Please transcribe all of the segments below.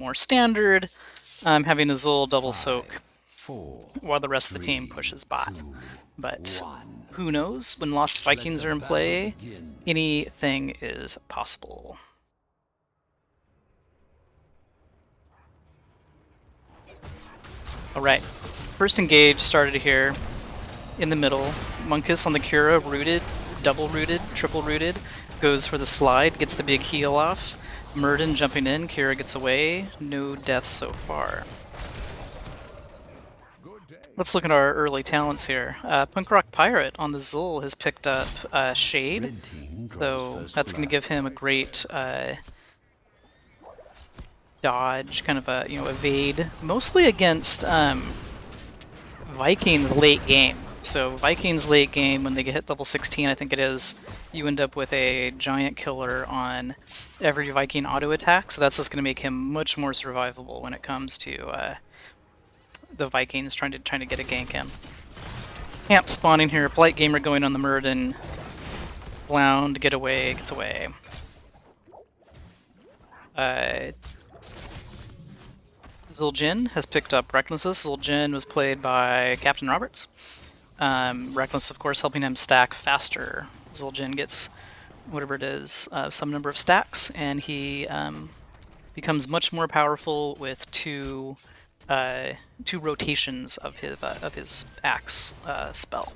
more standard, having Azul double soak while the rest of the team pushes bot. But who knows? When Lost Vikings are in play, anything is possible. Alright, first engage started here in the middle. Monkus on the Kira, rooted, double rooted, triple rooted, goes for the slide, gets the big heal off. Murden jumping in, Kira gets away, no deaths so far. Let's look at our early talents here. Punk Rock Pirate on the Zul has picked up Shade, so that's going to give him a great dodge, kind of a evade, mostly against Vikings late game. So Vikings late game, when they get hit level 16, I think it is, you end up with a giant killer on every Viking auto attack. So that's just going to make him much more survivable when it comes to the Vikings trying to get a gank in. Camp spawning here. Polite Gamer going on the Murden. Blound, get away, gets away. Zul'jin has picked up Recklessness. Zul'jin was played by Captain Roberts. Reckless, of course, helping him stack faster. Zul'jin gets whatever it is, some number of stacks, and he becomes much more powerful with two rotations of his axe spell.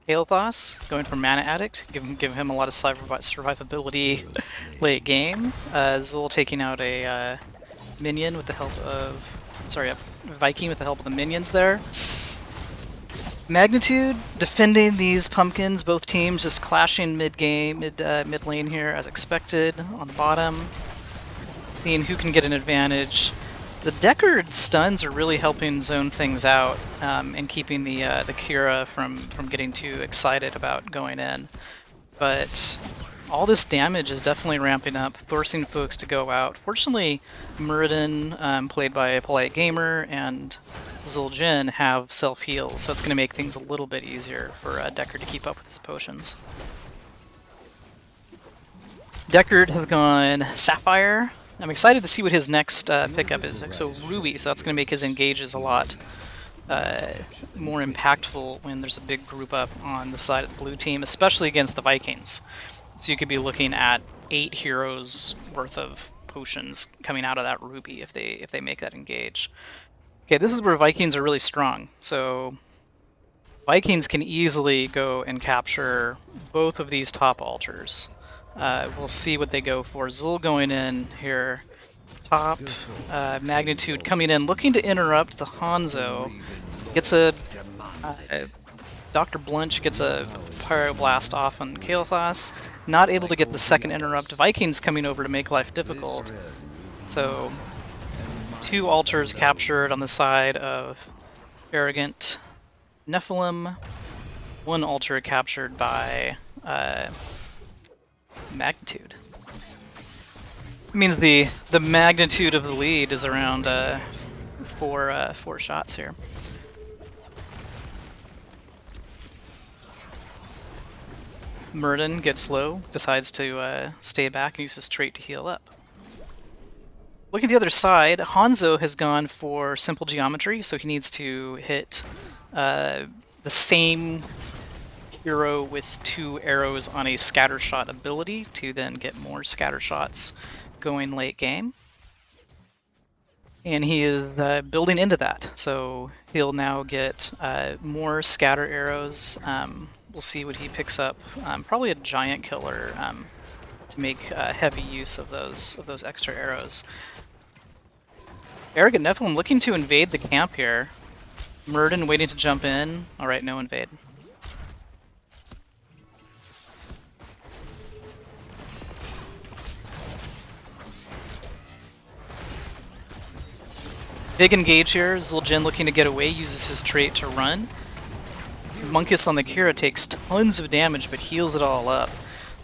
Kael'thas going for Mana Addict, give him a lot of survivability late game. Zul taking out a minion with the help of, a Viking with the help of the minions there. Magnitude defending these pumpkins, both teams just clashing mid lane here as expected on the bottom. Seeing who can get an advantage. The Deckard stuns are really helping zone things out and keeping the Kira from getting too excited about going in. But all this damage is definitely ramping up, forcing folks to go out. Fortunately, Muradin, played by a Polite Gamer, and Zul'jin have self-heals, so that's going to make things a little bit easier for Deckard to keep up with his potions. Deckard has gone Sapphire. I'm excited to see what his next pickup is. So Ruby, so that's going to make his engages a lot more impactful when there's a big group up on the side of the blue team, especially against the Vikings. So you could be looking at 8 heroes worth of potions coming out of that Ruby if they make that engage. Okay, this is where Vikings are really strong. So Vikings can easily go and capture both of these top altars. We'll see what they go for. Zul going in here. Top. Magnitude coming in, looking to interrupt the Hanzo. Gets a... Dr. Blunch gets a Pyroblast off on Kael'thas. Not able to get the second interrupt. Vikings coming over to make life difficult. So, 2 altars captured on the side of Arrogant Nephalem. 1 altar captured by Magnitude. It means the magnitude of the lead is around 4 shots here. Murden gets low, decides to stay back and use his trait to heal up. Look at the other side. Hanzo has gone for simple geometry, so he needs to hit the same hero with 2 arrows on a scatter shot ability to then get more scatter shots going late game. And he is building into that, so he'll now get more scatter arrows. We'll see what he picks up. Probably a giant killer to make heavy use of those extra arrows. Arrogant Nephilim looking to invade the camp here. Murden waiting to jump in. Alright, no invade. Big engage here. Zul'jin looking to get away, uses his trait to run. Monkus on the Kira takes tons of damage but heals it all up.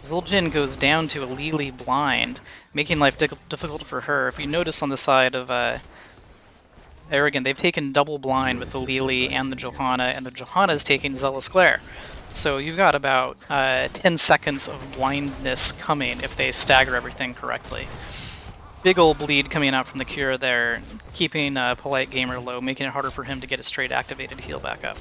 Zul'jin goes down to a Lili blind, making life difficult for her. If you notice on the side of Arrogant, they've taken double blind with the Lili and the Johanna is taking Zealous Glare. So you've got about 10 seconds of blindness coming if they stagger everything correctly. Big old bleed coming out from the Cure there, keeping Polite Gamer low, making it harder for him to get a straight activated heal back up.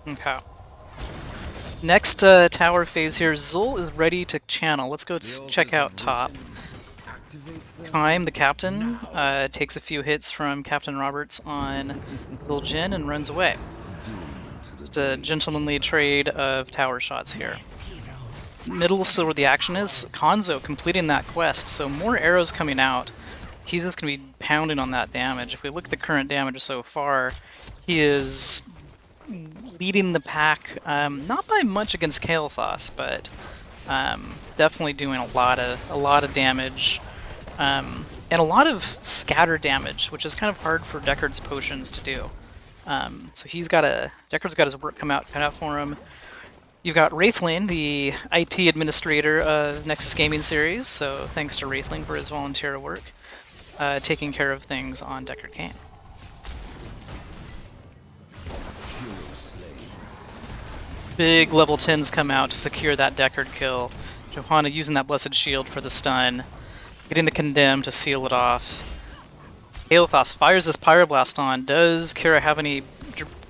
Okay. Next tower phase here, Zul is ready to channel. Let's go check out top. Kaim, the captain, takes a few hits from Captain Roberts on Zul'jin and runs away. Just a gentlemanly trade of tower shots here. Middle is still where the action is. Konzo completing that quest, so more arrows coming out. He's just going to be pounding on that damage. If we look at the current damage so far, he is leading the pack, not by much against Kael'thas, but definitely doing a lot of damage, and a lot of scatter damage, which is kind of hard for Deckard's potions to do. So Deckard's got his work cut out for him. You've got Wraithling, the IT administrator of Nexus Gaming Series, so thanks to Wraithling for his volunteer work, taking care of things on Deckard Cain. Big level 10s come out to secure that Deckard kill. Johanna using that Blessed Shield for the stun, getting the Condemn to seal it off. Kael'thas fires this Pyroblast on. Does Kira have any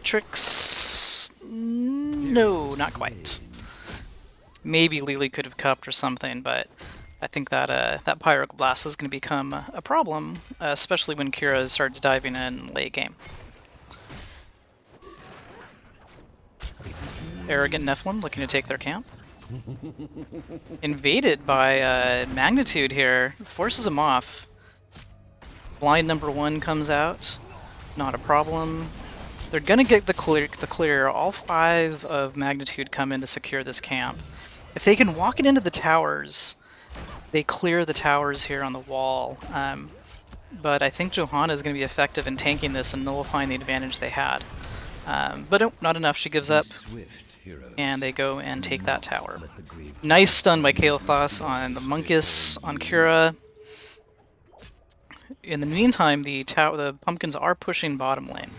tricks? No, not quite. Maybe Lily could have cupped or something, but I think that that Pyroblast is going to become a problem, especially when Kira starts diving in late game. Arrogant Nephalem looking to take their camp. Invaded by Magnitude here, forces him off. Blind number 1 comes out, not a problem. They're gonna get the clear. All 5 of Magnitude come in to secure this camp. If they can walk it into the towers, they clear the towers here on the wall. But I think Johanna is going to be effective in tanking this and nullifying the advantage they had. But nope, not enough. She gives up, and they go and take that tower. Nice stun by Kael'thas on the Monkus, on Kira. In the meantime, the pumpkins are pushing bottom lane.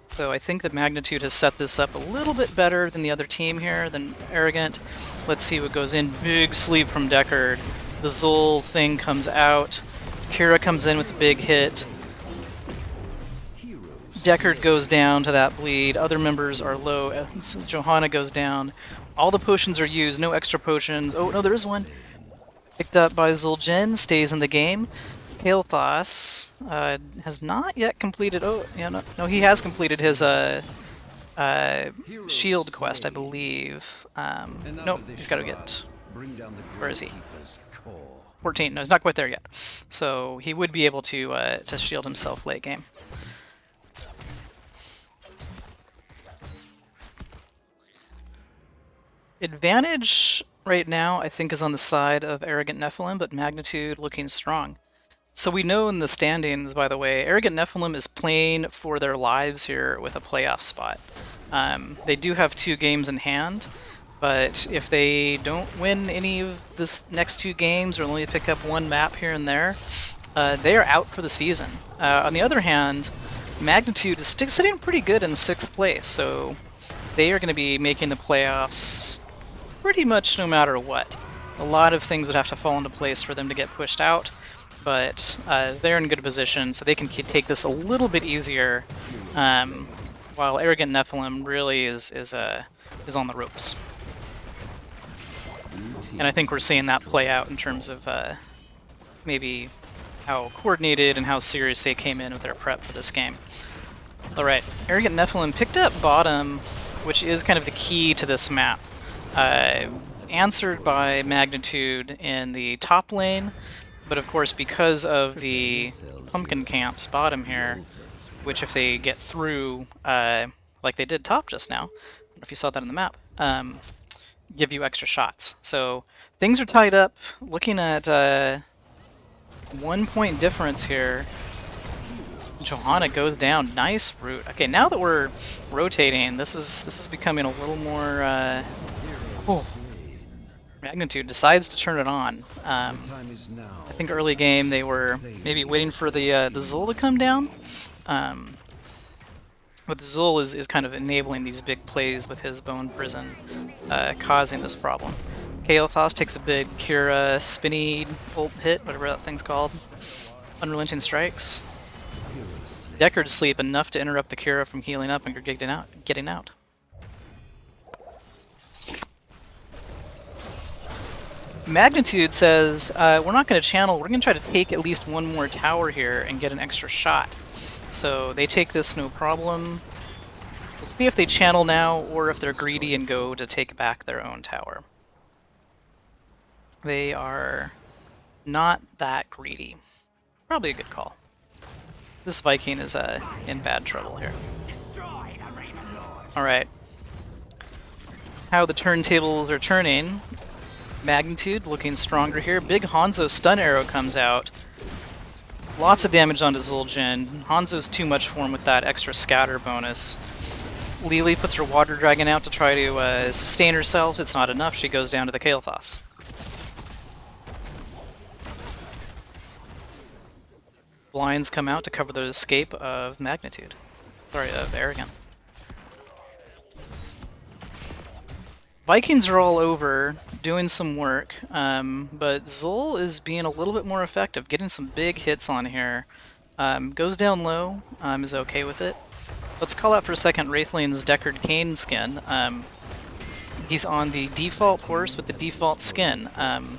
So I think that Magnitude has set this up a little bit better than the other team here, than Arrogant. Let's see what goes in. Big sleep from Deckard. The Zul thing comes out. Kira comes in with a big hit. Deckard goes down to that bleed. Other members are low. Johanna goes down. All the potions are used. No extra potions. Oh, no, there is one. Picked up by Zul'jin. Stays in the game. Kael'thas has not yet completed... Oh, yeah, no, he has completed his shield quest, I believe. Nope, he's got to get... Where is he? 14. No, he's not quite there yet. So he would be able to shield himself late game. Advantage right now, I think, is on the side of Arrogant Nephalem, but Magnitude looking strong. So we know in the standings, by the way, Arrogant Nephalem is playing for their lives here with a playoff spot. They do have 2 games in hand, but if they don't win any of this next 2 games or only pick up 1 map here and there, they are out for the season. On the other hand, Magnitude is sitting pretty good in 6th place, so they are going to be making the playoffs pretty much no matter what. A lot of things would have to fall into place for them to get pushed out, but they're in good position, so they can take this a little bit easier, while Arrogant Nephalem really is on the ropes. And I think we're seeing that play out in terms of maybe how coordinated and how serious they came in with their prep for this game. Alright, Arrogant Nephalem picked up bottom, which is kind of the key to this map. Answered by Magnitude in the top lane, but of course because of the pumpkin camps bottom here, which if they get through, like they did top just now, I don't know if you saw that in the map, give you extra shots. So things are tied up. Looking at 1 point difference here. Johanna goes down. Nice route. Okay, now that we're rotating, this is becoming a little more. Oh. Magnitude decides to turn it on. I think early game they were maybe waiting for the Zul to come down. Um, but the Zul is kind of enabling these big plays with his Bone Prison, causing this problem. Kael'thas takes a big Kira spinny ult hit, whatever that thing's called. Unrelenting strikes. Deckard sleep enough to interrupt the Kira from healing up and getting out. Magnitude says, we're not going to channel, we're going to try to take at least one more tower here and get an extra shot. So they take this no problem. We'll see if they channel now or if they're greedy and go to take back their own tower. They are not that greedy. Probably a good call. This Viking is in bad trouble here. Alright. How the turntables are turning. Magnitude looking stronger here. Big Hanzo stun arrow comes out. Lots of damage onto Zul'jin. Hanzo's too much for him with that extra scatter bonus. Lili puts her water dragon out to try to sustain herself. It's not enough. She goes down to the Kael'thas. Blinds come out to cover the escape of Magnitude. Sorry, of Arrogant. Vikings are all over, doing some work, but Zul is being a little bit more effective, getting some big hits on here. Goes down low, is okay with it. Let's call out for a second Wraithling's Deckard Cain skin. He's on the default horse with the default skin,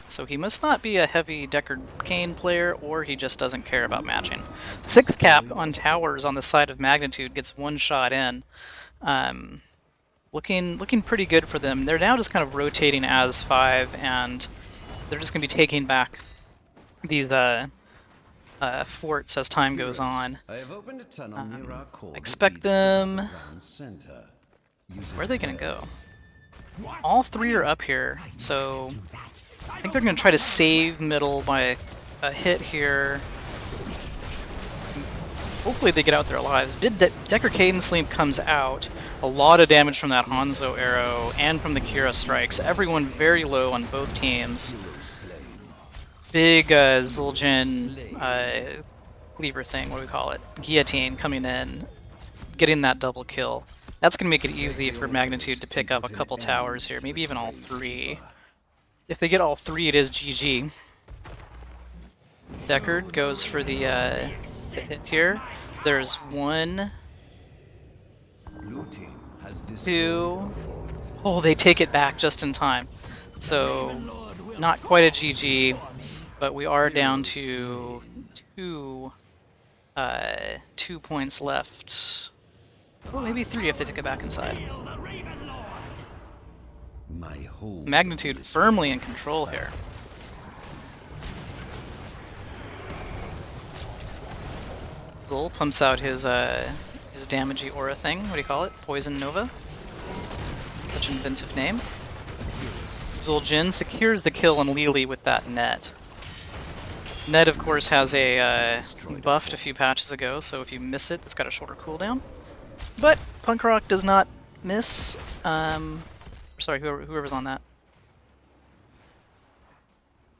so he must not be a heavy Deckard Cain player, or he just doesn't care about matching. 6 cap on towers on the side of Magnitude, gets one shot in. Looking pretty good for them. They're now just kind of rotating as 5, and they're just going to be taking back these forts as time goes on. Expect them... Where are they going to go? All 3 are up here, so I think they're going to try to save middle by a hit here. Hopefully they get out their lives. Deckard Cain Sleep comes out. A lot of damage from that Hanzo arrow and from the Kira strikes. Everyone very low on both teams. Big Zul'jin cleaver thing, what do we call it? Guillotine coming in, getting that double kill. That's going to make it easy for Magnitude to pick up a couple towers here, maybe even all 3. If they get all 3, it is GG. Deckard goes for the hit here. There's 1, 2... Oh, they take it back just in time. So, not quite a GG, but we are down to 2 points left. Oh, maybe 3 if they take it back inside. Magnitude firmly in control here. Zul pumps out his damagey aura thing. What do you call it? Poison Nova? Such an inventive name. Zul'jin secures the kill on Lili with that net. Net, of course, has a buffed a few patches ago, so if you miss it, it's got a shorter cooldown. But Punk Rock does not miss. Sorry, whoever's on that.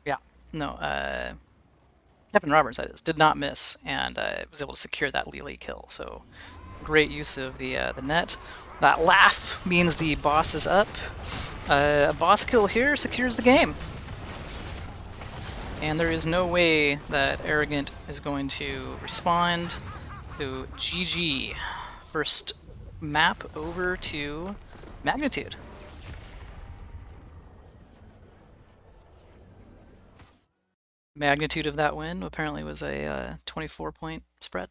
Yeah, no, Captain Roberts, that is, did not miss, and was able to secure that Lili kill. So great use of the net. That laugh means the boss is up. A boss kill here secures the game. And there is no way that Arrogant is going to respond. So GG. First map over to Magnitude. Magnitude of that win apparently was a 24-point spread.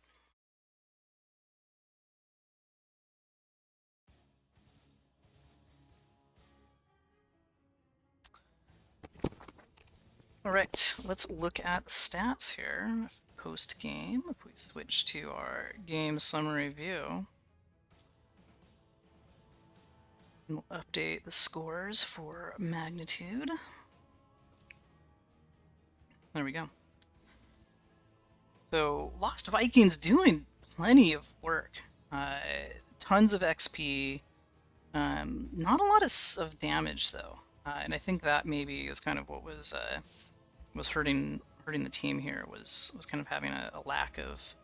Alright, let's look at the stats here. Post-game, if we switch to our game summary view, we'll update the scores for Magnitude. There we go. So, Lost Vikings doing plenty of work. Tons of XP. Not a lot of damage, though. And I think that maybe is kind of what was hurting the team here was kind of having a lack of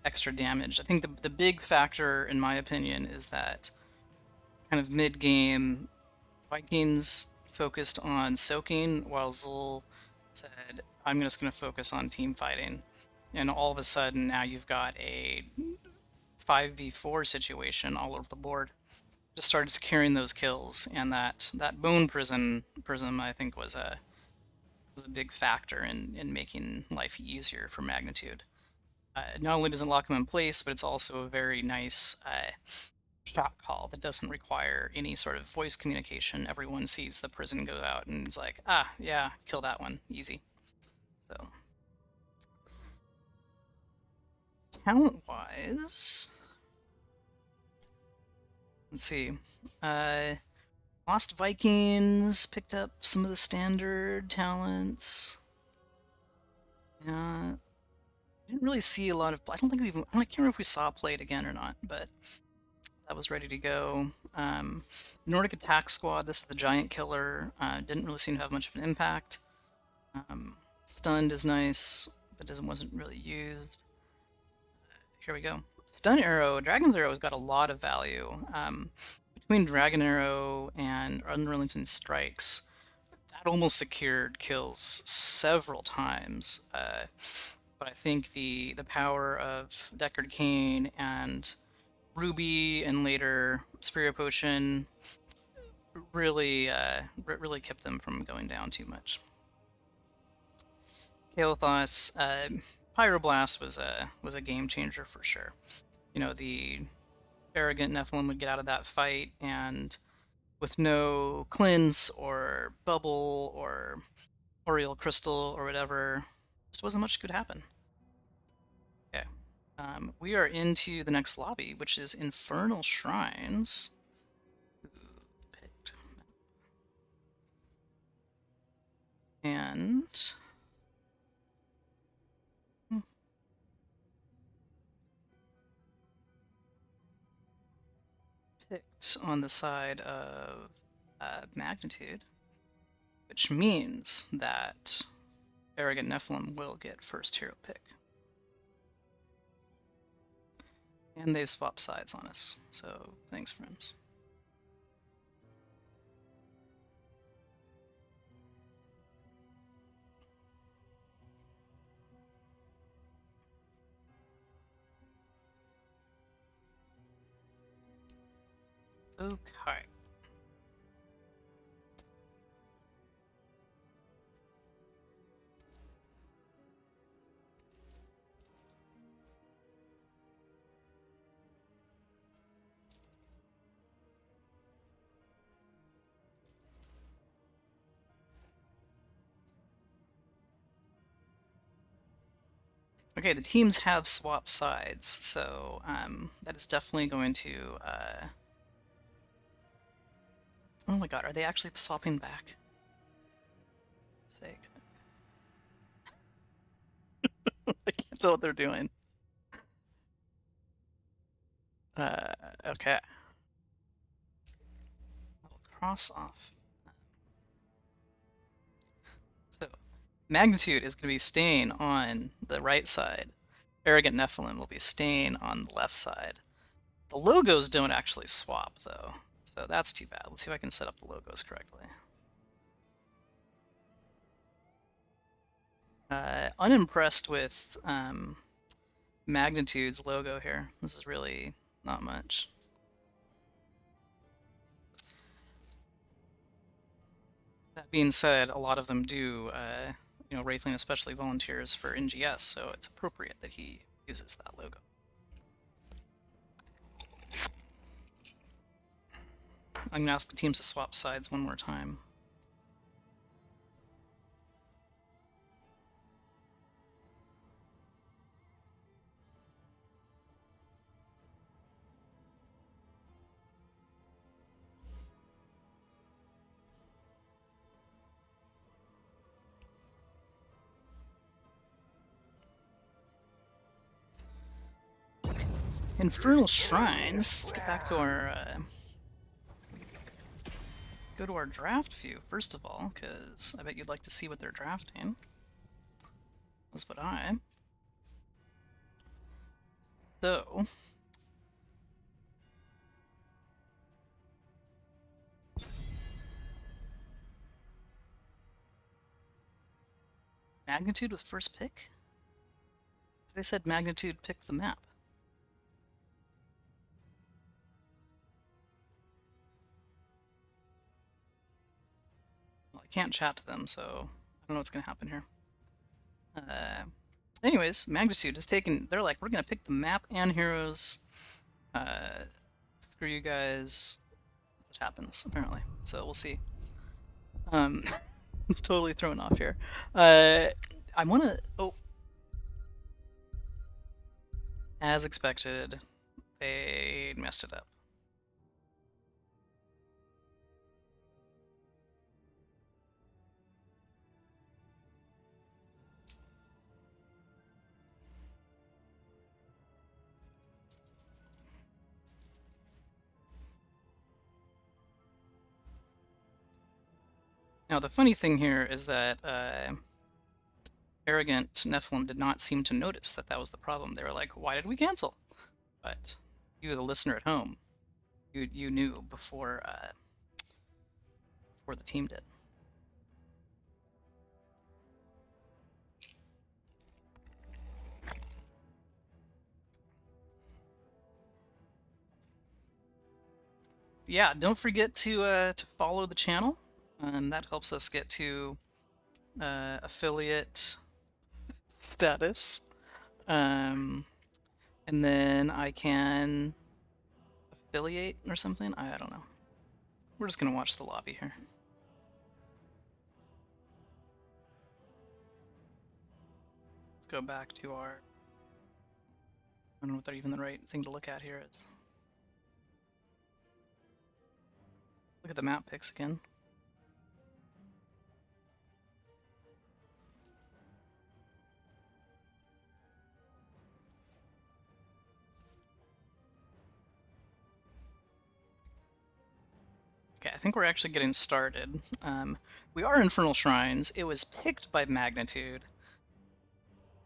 extra damage. I think the big factor, in my opinion, is that kind of mid game Vikings focused on soaking, while Zul said, "I'm just going to focus on team fighting." And all of a sudden, now you've got a 5v4 situation all over the board. Just started securing those kills, and that bone prism I think was a big factor in making life easier for Magnitude. Not only does it lock him in place, but it's also a very nice shot call that doesn't require any sort of voice communication. Everyone sees the prison go out and is like, ah, yeah, kill that one, easy. So, talent-wise, let's see. Lost Vikings picked up some of the standard talents. Yeah, didn't really see a lot of. I don't think we even. I can't remember if we saw played again or not, but that was ready to go. Nordic Attack Squad. This is the giant killer. Didn't really seem to have much of an impact. Stunned is nice, but wasn't really used. Here we go. Stun Arrow. Dragon's Arrow has got a lot of value. Between Dragon Arrow and Unrelenting Strikes, that almost secured kills several times. But I think the power of Deckard Cain and Ruby and later Superior Potion really really kept them from going down too much. Kael'thas, Pyroblast was a game changer for sure. You know, the arrogant Nephalem would get out of that fight, and with no cleanse or bubble or Oriel Crystal or whatever, just wasn't much could happen. Okay. We are into the next lobby, which is Infernal Shrines. Picked. And picked on the side of Magnitude, which means that Arrogant Nephalem will get first hero pick. And they've swapped sides on us, so thanks, friends. Okay. Okay, the teams have swapped sides, so that is definitely going to. Oh my god, are they actually swapping back? Sake. I can't tell what they're doing. Okay. I'll cross off. So, Magnitude is going to be staying on the right side. Arrogant Nephalem will be staying on the left side. The logos don't actually swap, though, so that's too bad. Let's see if I can set up the logos correctly. Unimpressed with Magnitude's logo here. This is really not much. That being said, a lot of them do, you know, Wraithling especially volunteers for NGS, so it's appropriate that he uses that logo. I'm gonna ask the teams to swap sides one more time. Infernal Shrines. Let's get back to our go to our draft view, first of all, because I bet you'd like to see what they're drafting. That's what I... So... Magnitude with first pick? They said Magnitude picked the map. Well, I can't chat to them, so I don't know what's going to happen here. Anyways, Magnitude is taken. They're like, we're going to pick the map and heroes. Screw you guys. That's what happens, apparently. So we'll see. Totally thrown off here. I want to... Oh. As expected, they messed it up. Now, the funny thing here is that arrogant Nephalem did not seem to notice that that was the problem. They were like, why did we cancel? But you, the listener at home, you knew before the team did. Yeah, don't forget to follow the channel. That helps us get to affiliate status. And then I can affiliate or something? I don't know. We're just going to watch the lobby here. Let's go back to our... I don't know if they're even the right thing to look at here is. Look at the map picks again. Okay, I think we're actually getting started. We are Infernal Shrines. It was picked by Magnitude.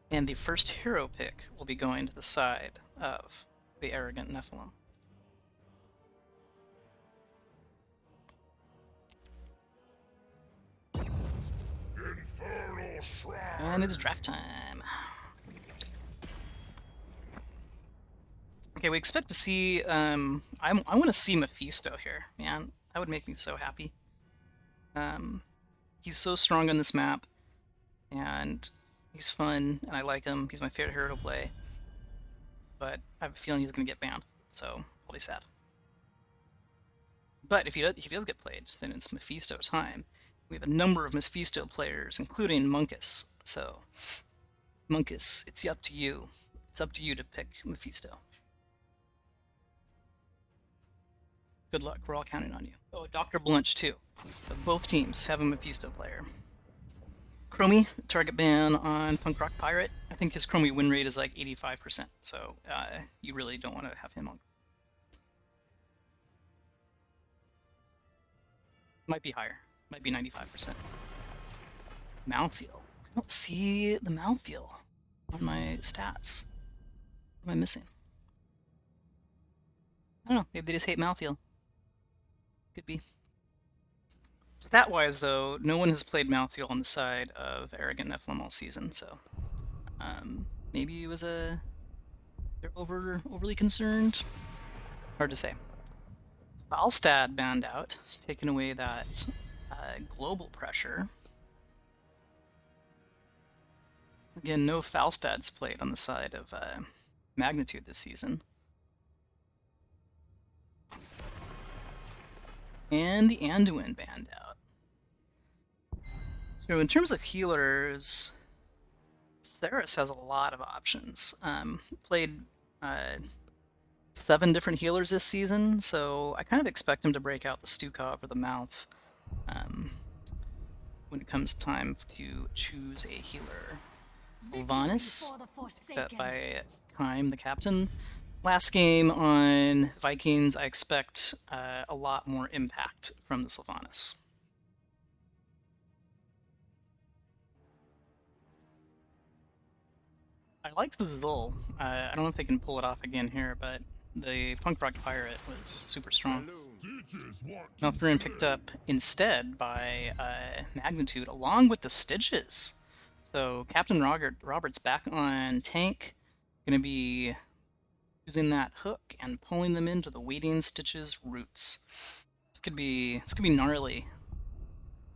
And the first hero pick will be going to the side of the arrogant Nephalem. Infernal Shrine. And it's draft time. Okay, we expect to see, I want to see Mephisto here, man. That would make me so happy. He's so strong on this map, and he's fun, and I like him. He's my favorite hero to play. But I have a feeling he's going to get banned, so I'll be sad. But if he does get played, then it's Mephisto time. We have a number of Mephisto players, including Monkus. So, Monkus, it's up to you. It's up to you to pick Mephisto. Good luck, we're all counting on you. Oh, Dr. Blunch too. So both teams have a Mephisto player. Chromie, target ban on Punk Rock Pirate. I think his Chromie win rate is like 85%, so you really don't want to have him on. Might be higher. Might be 95%. Mouthfeel. I don't see the mouthfeel on my stats. What am I missing? I don't know. Maybe they just hate mouthfeel. Could be. Stat-wise, though, no one has played mouthfeel on the side of arrogant Nephalem all season, so maybe it was they're overly concerned. Hard to say. Falstad banned out, taking away that global pressure. Again, no Falstads played on the side of Magnitude this season. And the Anduin banned out. So in terms of healers, Saris has a lot of options. Played 7 different healers this season, so I kind of expect him to break out the Stukov or the Mouth when it comes time to choose a healer. Sylvanas, picked up by Kime, the captain. Last game on Vikings, I expect a lot more impact from the Sylvanas. I liked the Zul. I don't know if they can pull it off again here, but the Punk Rock Pirate was super strong. Malthurian picked up instead by Magnitude, along with the Stitches. So Captain Robert's back on tank, going to be using that hook and pulling them into the Waiting Stitches roots. This could be gnarly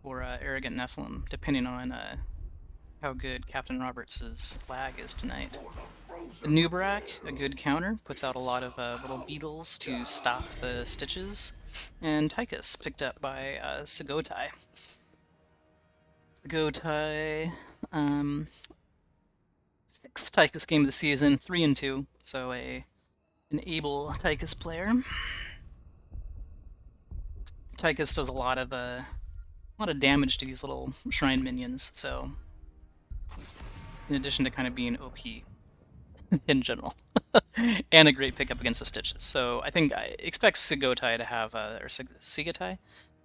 for Arrogant Nephalem, depending on how good Captain Roberts' lag is tonight. The Nubarak, a good counter, puts out a lot of little beetles to stop the Stitches. And Tychus picked up by Sagotai. Sagotai, 6th Tychus game of the season, 3-2, so an able Tychus player. Tychus does a lot of damage to these little shrine minions, so in addition to kind of being OP in general. And a great pickup against the Stitches. So I think I expect Sigotai to have, or Sigatai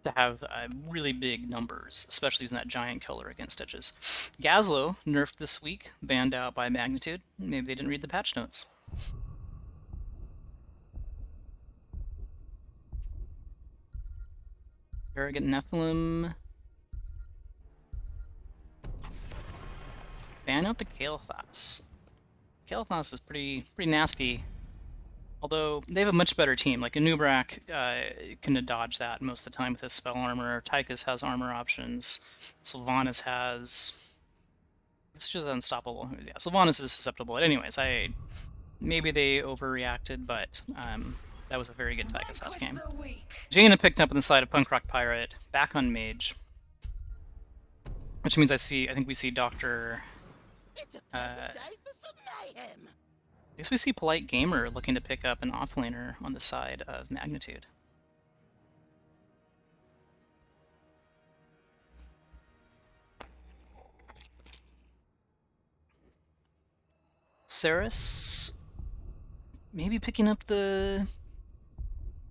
to have really big numbers, especially using that giant color against Stitches. Gazlo, nerfed this week, banned out by Magnitude. Maybe they didn't read the patch notes. Arrogant Nephilim. Ban out the Kael'thas. Kael'thas was pretty nasty. Although they have a much better team. Like Anubrak can dodge that most of the time with his spell armor. Tychus has armor options. Sylvanas has. It's just unstoppable. Yeah, Sylvanas is susceptible. But anyways, maybe they overreacted, but that was a very good Tychus last game. Jaina picked up on the side of Punk Rock Pirate, back on Mage, which means I think we see Doctor. I guess we see Polite Gamer looking to pick up an offlaner on the side of Magnitude. Saris, maybe picking up the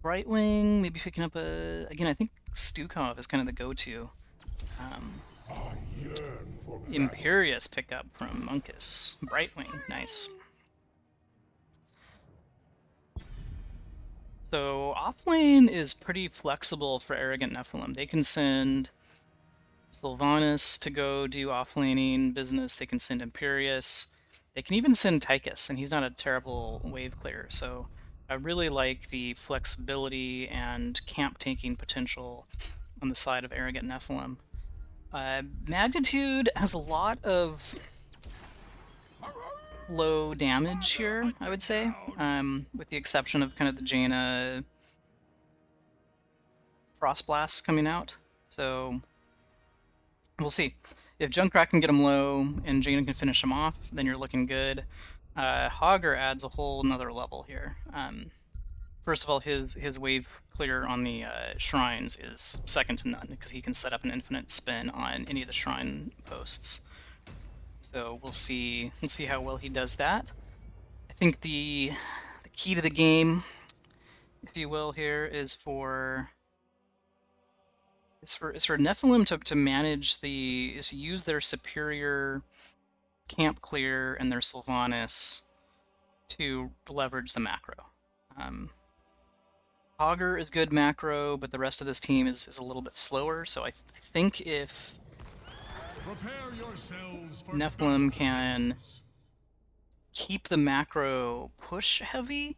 Brightwing, maybe picking up again, I think Stukov is kind of the go-to. Imperious pickup from Monkus. Brightwing, nice. So offlane is pretty flexible for Arrogant Nephilim. They can send Sylvanas to go do offlaning business. They can send Imperious. They can even send Tychus, and he's not a terrible wave clear. So I really like the flexibility and camp tanking potential on the side of Arrogant Nephilim. Magnitude has a lot of low damage here, I would say, with the exception of kind of the Jaina Frost Blast coming out. So we'll see. If Junkrat can get him low and Jaina can finish him off, then you're looking good. Hogger adds a whole nother level here. First of all, his wave clear on the shrines is second to none, because he can set up an infinite spin on any of the shrine posts. So we'll see how well he does that. I think the key to the game, if you will, here is for Nephilim to manage is use their superior camp clear and their Sylvanas to leverage the macro. Augur is good macro, but the rest of this team is a little bit slower, so I think if Nephilim can keep the macro push heavy,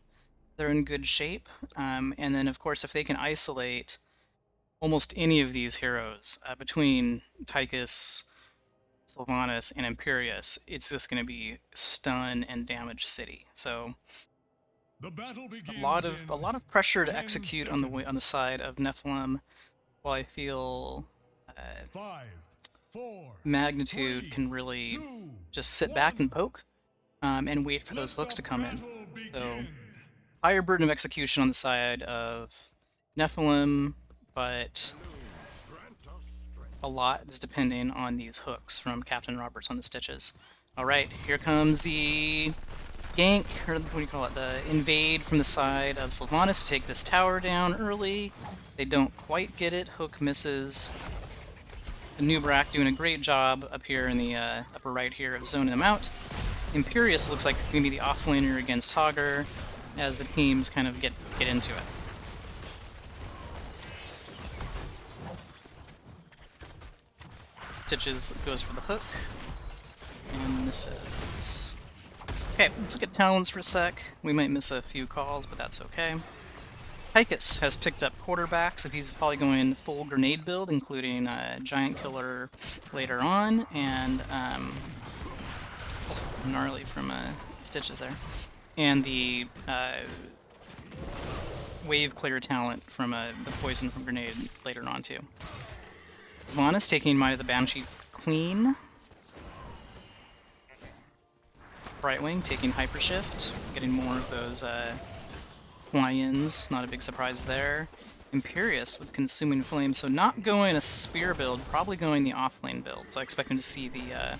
they're in good shape. And then, of course, if they can isolate almost any of these heroes between Tychus, Sylvanas, and Imperious, it's just going to be stun and damage city. So a lot of pressure to execute on the side of Nephilim, while I feel Magnitude can really just sit back and poke and wait for those hooks to come in. So higher burden of execution on the side of Nephilim, but a lot is depending on these hooks from Captain Roberts on the Stitches. Alright, here comes the gank, or what do you call it, the invade from the side of Sylvanas to take this tower down early. They don't quite get it. Hook misses. Nubrak doing a great job up here in the upper right here of zoning them out. Imperius looks like going to be the offlaner against Hogger as the teams kind of get into it. Stitches goes for the hook and misses. Okay, let's look at talents for a sec. We might miss a few calls, but that's okay. Tychus has picked up quarterback, so he's probably going full grenade build, including Giant Killer later on, and gnarly from Stitches there. And the wave clear talent from the poison from grenade later on too. Sylvanas taking Might of the Banshee Queen. Brightwing taking Hypershift, getting more of those fly-ins, not a big surprise there. Imperius with Consuming Flame, so not going a spear build, probably going the offlane build, so I expect him to see the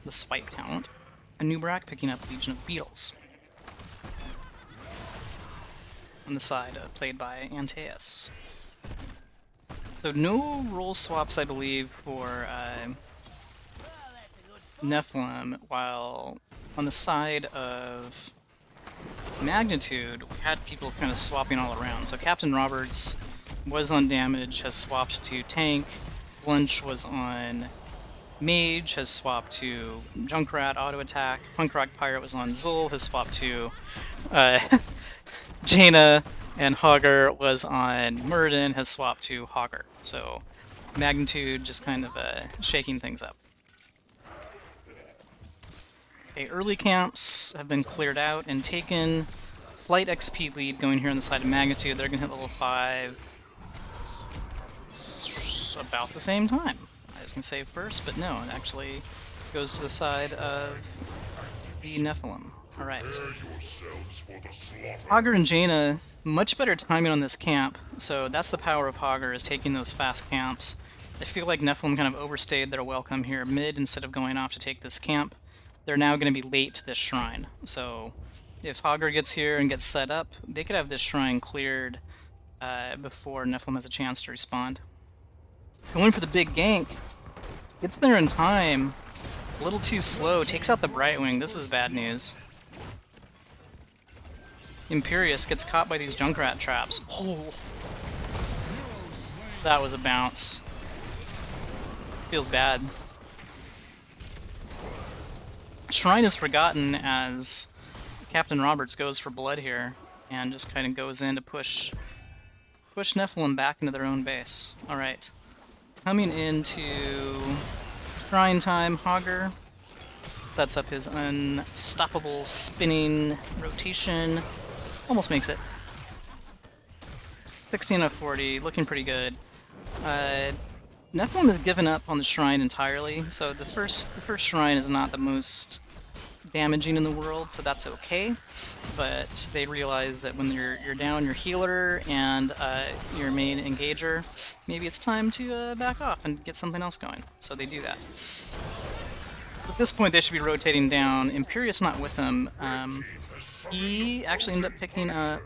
swipe talent. Nubrak picking up Legion of Beetles. On the side, played by Antaeus. So no role swaps, I believe, for Nephalem, while on the side of Magnitude, we had people kind of swapping all around. So Captain Roberts was on damage, has swapped to tank. Lunch was on Mage, has swapped to Junkrat auto attack. Punk Rock Pirate was on Zul, has swapped to Jaina, and Hogger was on Muradin, has swapped to Hogger. So Magnitude just kind of shaking things up. Okay, early camps have been cleared out and taken. Slight XP lead going here on the side of Magnitude. They're going to hit level 5 about the same time. I was going to say first, but no, it actually goes to the side of the Nephalem. Alright. Hogger and Jaina, much better timing on this camp, so that's the power of Hogger, is taking those fast camps. I feel like Nephalem kind of overstayed their welcome here mid instead of going off to take this camp. They're now going to be late to this shrine, so if Hogger gets here and gets set up, they could have this shrine cleared before Nephalem has a chance to respond. Going for the big gank. Gets there in time. A little too slow. Takes out the Brightwing. This is bad news. Imperius gets caught by these Junkrat traps. Oh, that was a bounce. Feels bad. Shrine is forgotten as Captain Roberts goes for blood here and just kind of goes in to push Nephalem back into their own base. Alright. Coming into shrine time, Hogger sets up his unstoppable spinning rotation. Almost makes it. 16 of 40, looking pretty good. Nephalem has given up on the shrine entirely, so the first shrine is not the most damaging in the world, so that's okay. But they realize that when you're down your healer and your main engager, maybe it's time to back off and get something else going. So they do that. At this point, they should be rotating down. Imperius not with them. He actually ended up picking up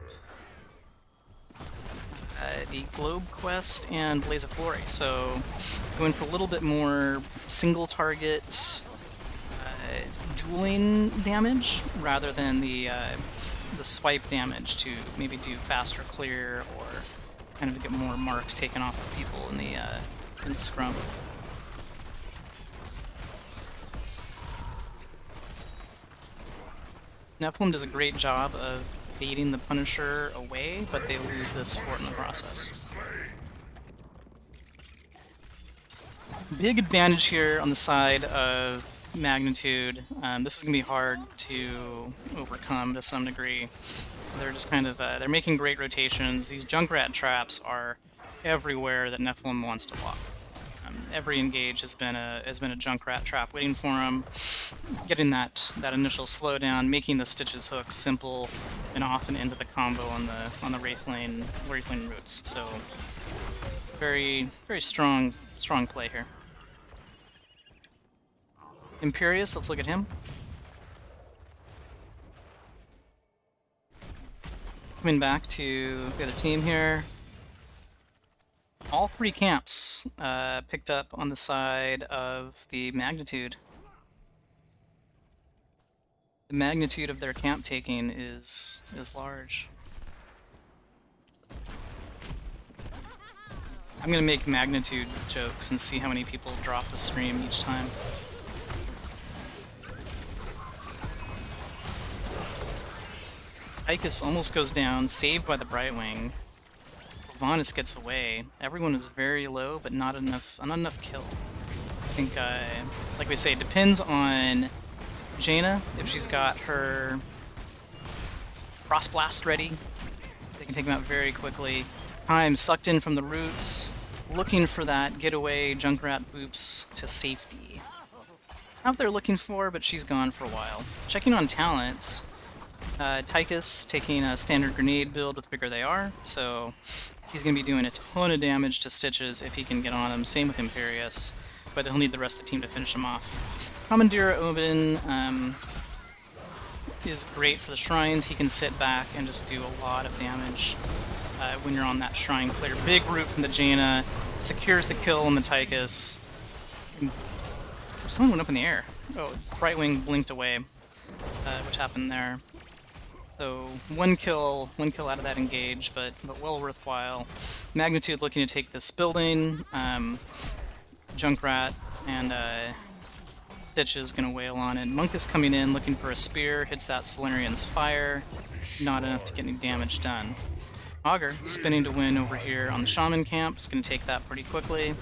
the Globe Quest and Blaze of Glory, so going for a little bit more single target dueling damage rather than the swipe damage to maybe do faster clear or kind of get more marks taken off of people in the scrum. Nephalem does a great job of baiting the Punisher away, but they lose this fort in the process. Big advantage here on the side of Magnitude. This is going to be hard to overcome to some degree. They're just kind of, they're making great rotations. These Junkrat traps are everywhere that Nephalem wants to walk. Every engage has been a Junkrat trap waiting for him, getting that initial slowdown, making the Stitches hook simple and often into the combo on the Wraith lane routes. So very strong play here. Imperius, let's look at him. Coming back to the other team here. All three camps picked up on the side of the magnitude. The magnitude of their camp taking is large. I'm gonna make magnitude jokes and see how many people drop the stream each time. Ikus almost goes down, saved by the Brightwing. Sylvanas gets away. Everyone is very low, but not enough kill. I think, like we say, it depends on Jaina. If she's got her Frost Blast ready, they can take him out very quickly. Time sucked in from the roots, looking for that getaway Junkrat boops to safety. Not what they're looking for, but she's gone for a while. Checking on talents. Tychus taking a standard grenade build with bigger they are, so he's going to be doing a ton of damage to Stitches if he can get on him. Same with Imperius, but he'll need the rest of the team to finish him off. Commandeer Oben is great for the shrines. He can sit back and just do a lot of damage when you're on that shrine clear. Big root from the Jaina, secures the kill on the Tychus. Someone went up in the air. Oh, Brightwing blinked away, which happened there. So one kill out of that engage, but well worthwhile. Magnitude looking to take this building. Junkrat and Stitch is going to wail on it. Monk is coming in looking for a spear, hits that Solarian's fire. Not enough to get any damage done. Augur spinning to win over here on the Shaman camp. Is going to take that pretty quickly.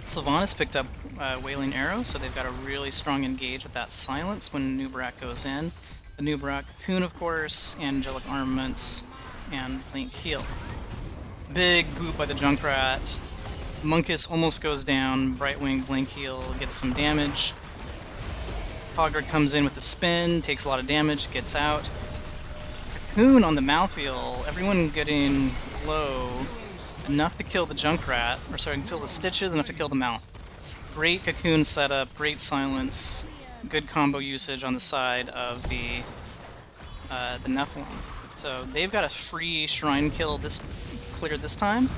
Sylvanas picked up Wailing Arrow, so they've got a really strong engage with that silence when Nubarak goes in. The Nubarak Cocoon, of course, Angelic Armaments, and Link Heal. Big boot by the Junkrat. Monkus almost goes down. Brightwing Blink Heal gets some damage. Hogard comes in with the spin, takes a lot of damage, gets out. Cocoon on the Malthael, everyone getting low. Enough to kill the Junkrat, or sorry, kill the Stitches, enough to kill the Mouth. Great Cocoon setup, great silence. Good combo usage on the side of the Nephalem. So they've got a free shrine kill cleared this time.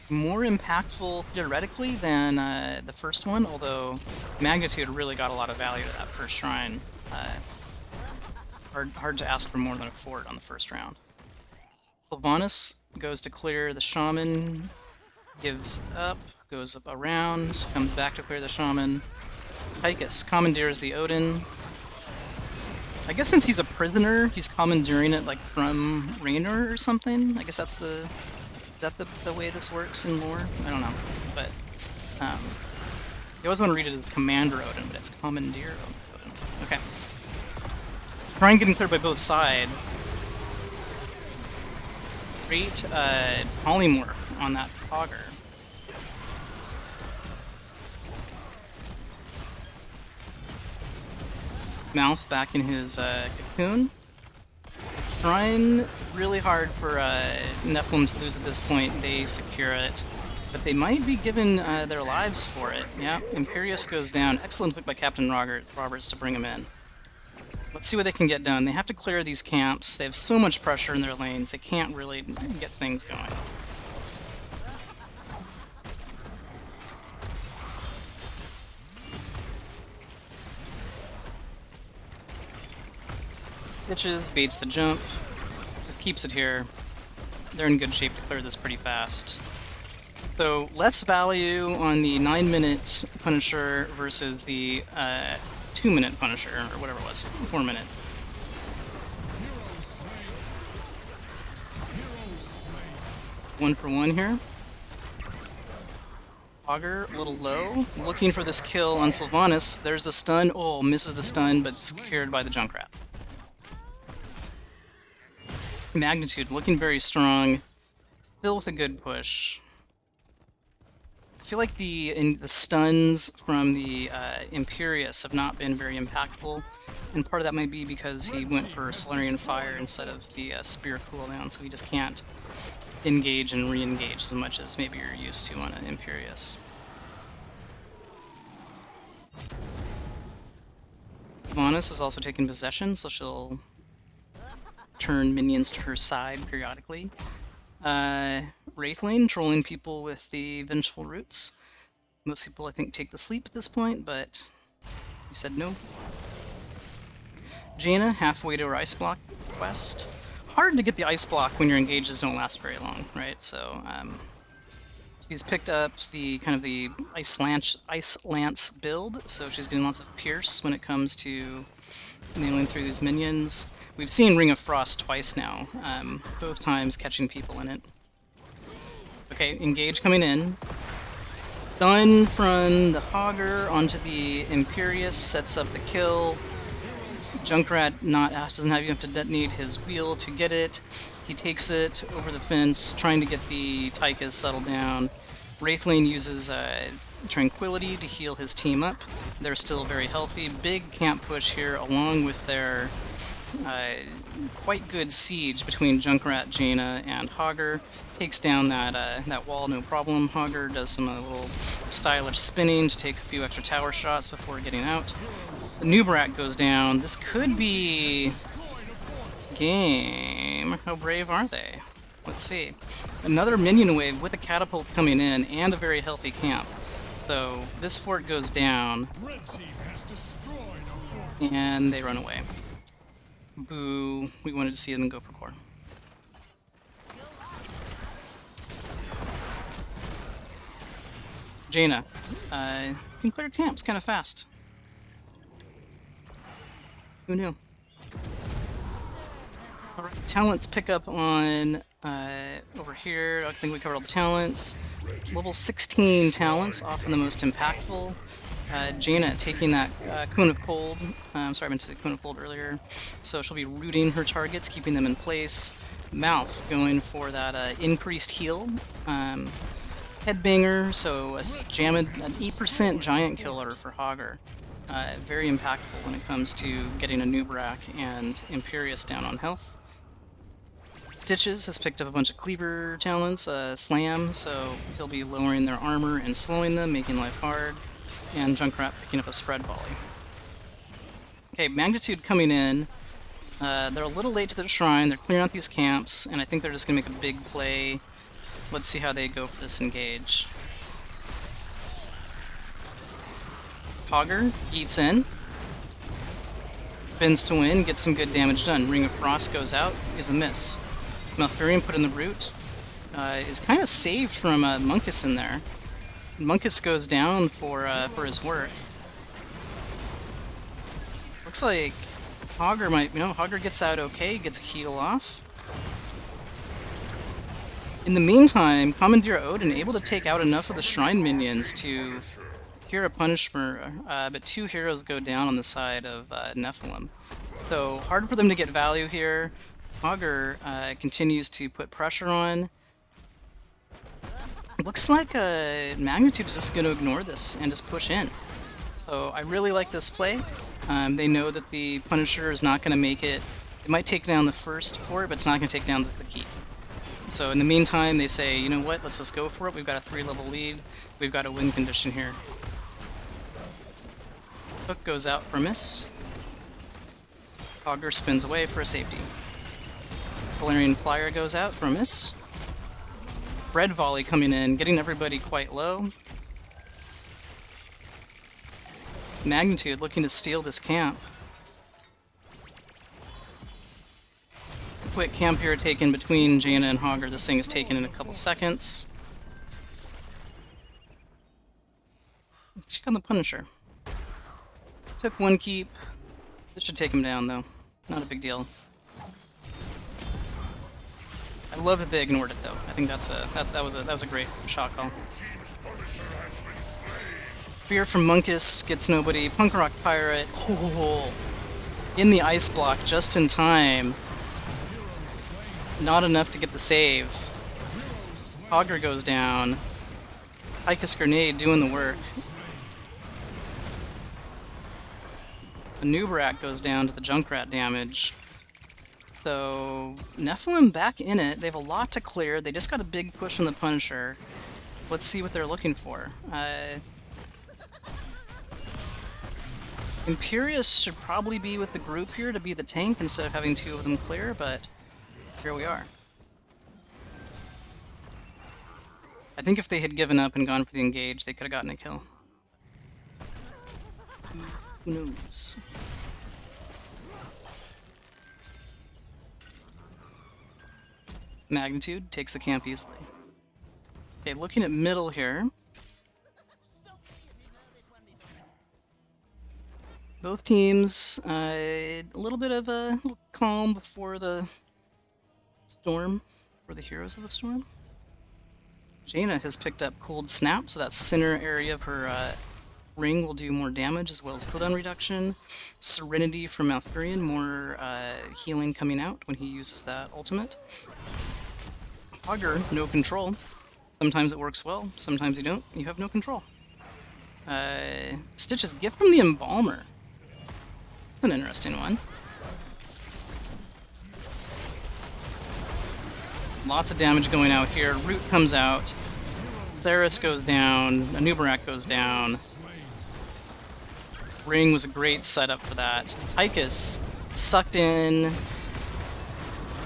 More impactful theoretically than the first one, although Magnitude really got a lot of value to that first shrine. Hard to ask for more than a fort on the first round. Sylvanas goes to clear the Shaman, gives up, goes up around, comes back to clear the Shaman. Tychus commandeers the Odin. I guess since he's a prisoner, he's commandeering it like from Raynor or something. I guess that's the way this works in lore. I don't know, but you always want to read it as Commander Odin, but it's Commandeer Odin. Okay. Trying getting cleared by both sides. Great polymorph on that Augur. Mouth back in his cocoon. Trying really hard for Nephalem to lose at this point. They secure it, but they might be given their lives for it. Yeah, Imperius goes down. Excellent pick by Captain Roberts to bring him in. Let's see what they can get done. They have to clear these camps. They have so much pressure in their lanes. They can't really get things going. Bitches, baits the jump, just keeps it here. They're in good shape to clear this pretty fast. So less value on the 9-minute Punisher versus the 2-minute Punisher, or whatever it was, 4-minute. One for one here. Augur, a little low, looking for this kill on Sylvanas. There's the stun. Oh, misses the stun, but secured by the Junkrat. Magnitude looking very strong, still with a good push. I feel like the stuns from the Imperius have not been very impactful, and part of that might be because he went for Solarian Fire instead of the Spear cooldown, so he just can't engage and re-engage as much as maybe you're used to on an Imperius. Sylvanas is also taking possession, so she'll turn minions to her side periodically. Wraithlane trolling people with the Vengeful Roots. Most people, I think, take the sleep at this point, but he said no. Jaina, halfway to her Ice Block quest. Hard to get the Ice Block when your engages don't last very long, right? So, she's picked up the kind of the Ice Lance build, so she's doing lots of Pierce when it comes to nailing through these minions. We've seen Ring of Frost twice now, both times catching people in it. Okay, engage coming in. Stun from the Hogger onto the Imperius, sets up the kill. Junkrat doesn't have enough to detonate his wheel to get it. He takes it over the fence, trying to get the Tychus settled down. Wraithlane uses Tranquility to heal his team up. They're still very healthy. Big camp push here, along with their quite good siege between Junkrat, Jaina, and Hogger. Takes down that wall, no problem. Hogger does some little stylish spinning to take a few extra tower shots before getting out. The Nubrak goes down. This could be game. How brave are they? Let's see. Another minion wave with a catapult coming in and a very healthy camp. So this fort goes down, and they run away. Boo. We wanted to see them go for core. Jaina. Can clear camps kind of fast. Who knew? Alright, talents pick up on over here. I think we covered all the talents. Level 16 talents, often the most impactful. Jaina taking that Cone of Cold. I'm sorry, I meant to say Cone of Cold earlier. So she'll be rooting her targets, keeping them in place. Mouth going for that increased heal. Headbanger, so an 8% giant killer for Hogger. Very impactful when it comes to getting a Nubrak and Imperius down on health. Stitches has picked up a bunch of cleaver talents, Slam, so he'll be lowering their armor and slowing them, making life hard. And Junkrat picking up a spread volley. Okay, Magnitude coming in. They're a little late to the shrine, they're clearing out these camps, and I think they're just going to make a big play. Let's see how they go for this engage. Hogger eats in. Spins to win, gets some good damage done. Ring of Frost goes out, is a miss. Malfurion put in the root. Is kind of saved from Monkus in there. Monkus goes down for his work. Looks like Hogger might, Hogger gets out okay, gets a heal off. In the meantime, Commandeer Odin able to take out enough of the Shrine minions to secure a Punisher, but two heroes go down on the side of Nephalem. So, hard for them to get value here. Hogger continues to put pressure on. Looks like Magnitude is just going to ignore this and just push in. So I really like this play. They know that the Punisher is not going to make it. It might take down the first fort, but it's not going to take down the keep. So in the meantime, they say, you know what, let's just go for it. We've got a 3-level lead. We've got a win condition here. Hook goes out for a miss. Hogger spins away for a safety. Solarian Flyer goes out for a miss. Spread volley coming in, getting everybody quite low. Magnitude looking to steal this camp. Quick camp here taken between Jaina and Hogger. This thing is taken in a couple seconds. Let's check on the Punisher. Took one keep. This should take him down though. Not a big deal. I love that they ignored it though. I think that was a great shot call. Spear from Monkus gets nobody. Punk Rock Pirate, in the ice block just in time. Not enough to get the save. Hogger goes down. Tychus Grenade doing the work. The Nubrak goes down to the Junkrat damage. So, Nephalem back in it. They have a lot to clear. They just got a big push from the Punisher. Let's see what they're looking for. Imperius should probably be with the group here to be the tank instead of having two of them clear, but here we are. I think if they had given up and gone for the engage, they could have gotten a kill. Who knows? Magnitude takes the camp easily. Okay, looking at middle here. Both teams, a little bit of a little calm before the storm, for the heroes of the storm. Jaina has picked up Cold Snap, so that center area of her ring will do more damage as well as cooldown reduction. Serenity from Malfurion, more healing coming out when he uses that ultimate. Augur, no control. Sometimes it works well, sometimes you don't. You have no control. Stitch's Gift from the Embalmer. That's an interesting one. Lots of damage going out here. Root comes out. Theris goes down. Anubarak goes down. Ring was a great setup for that. Tychus sucked in.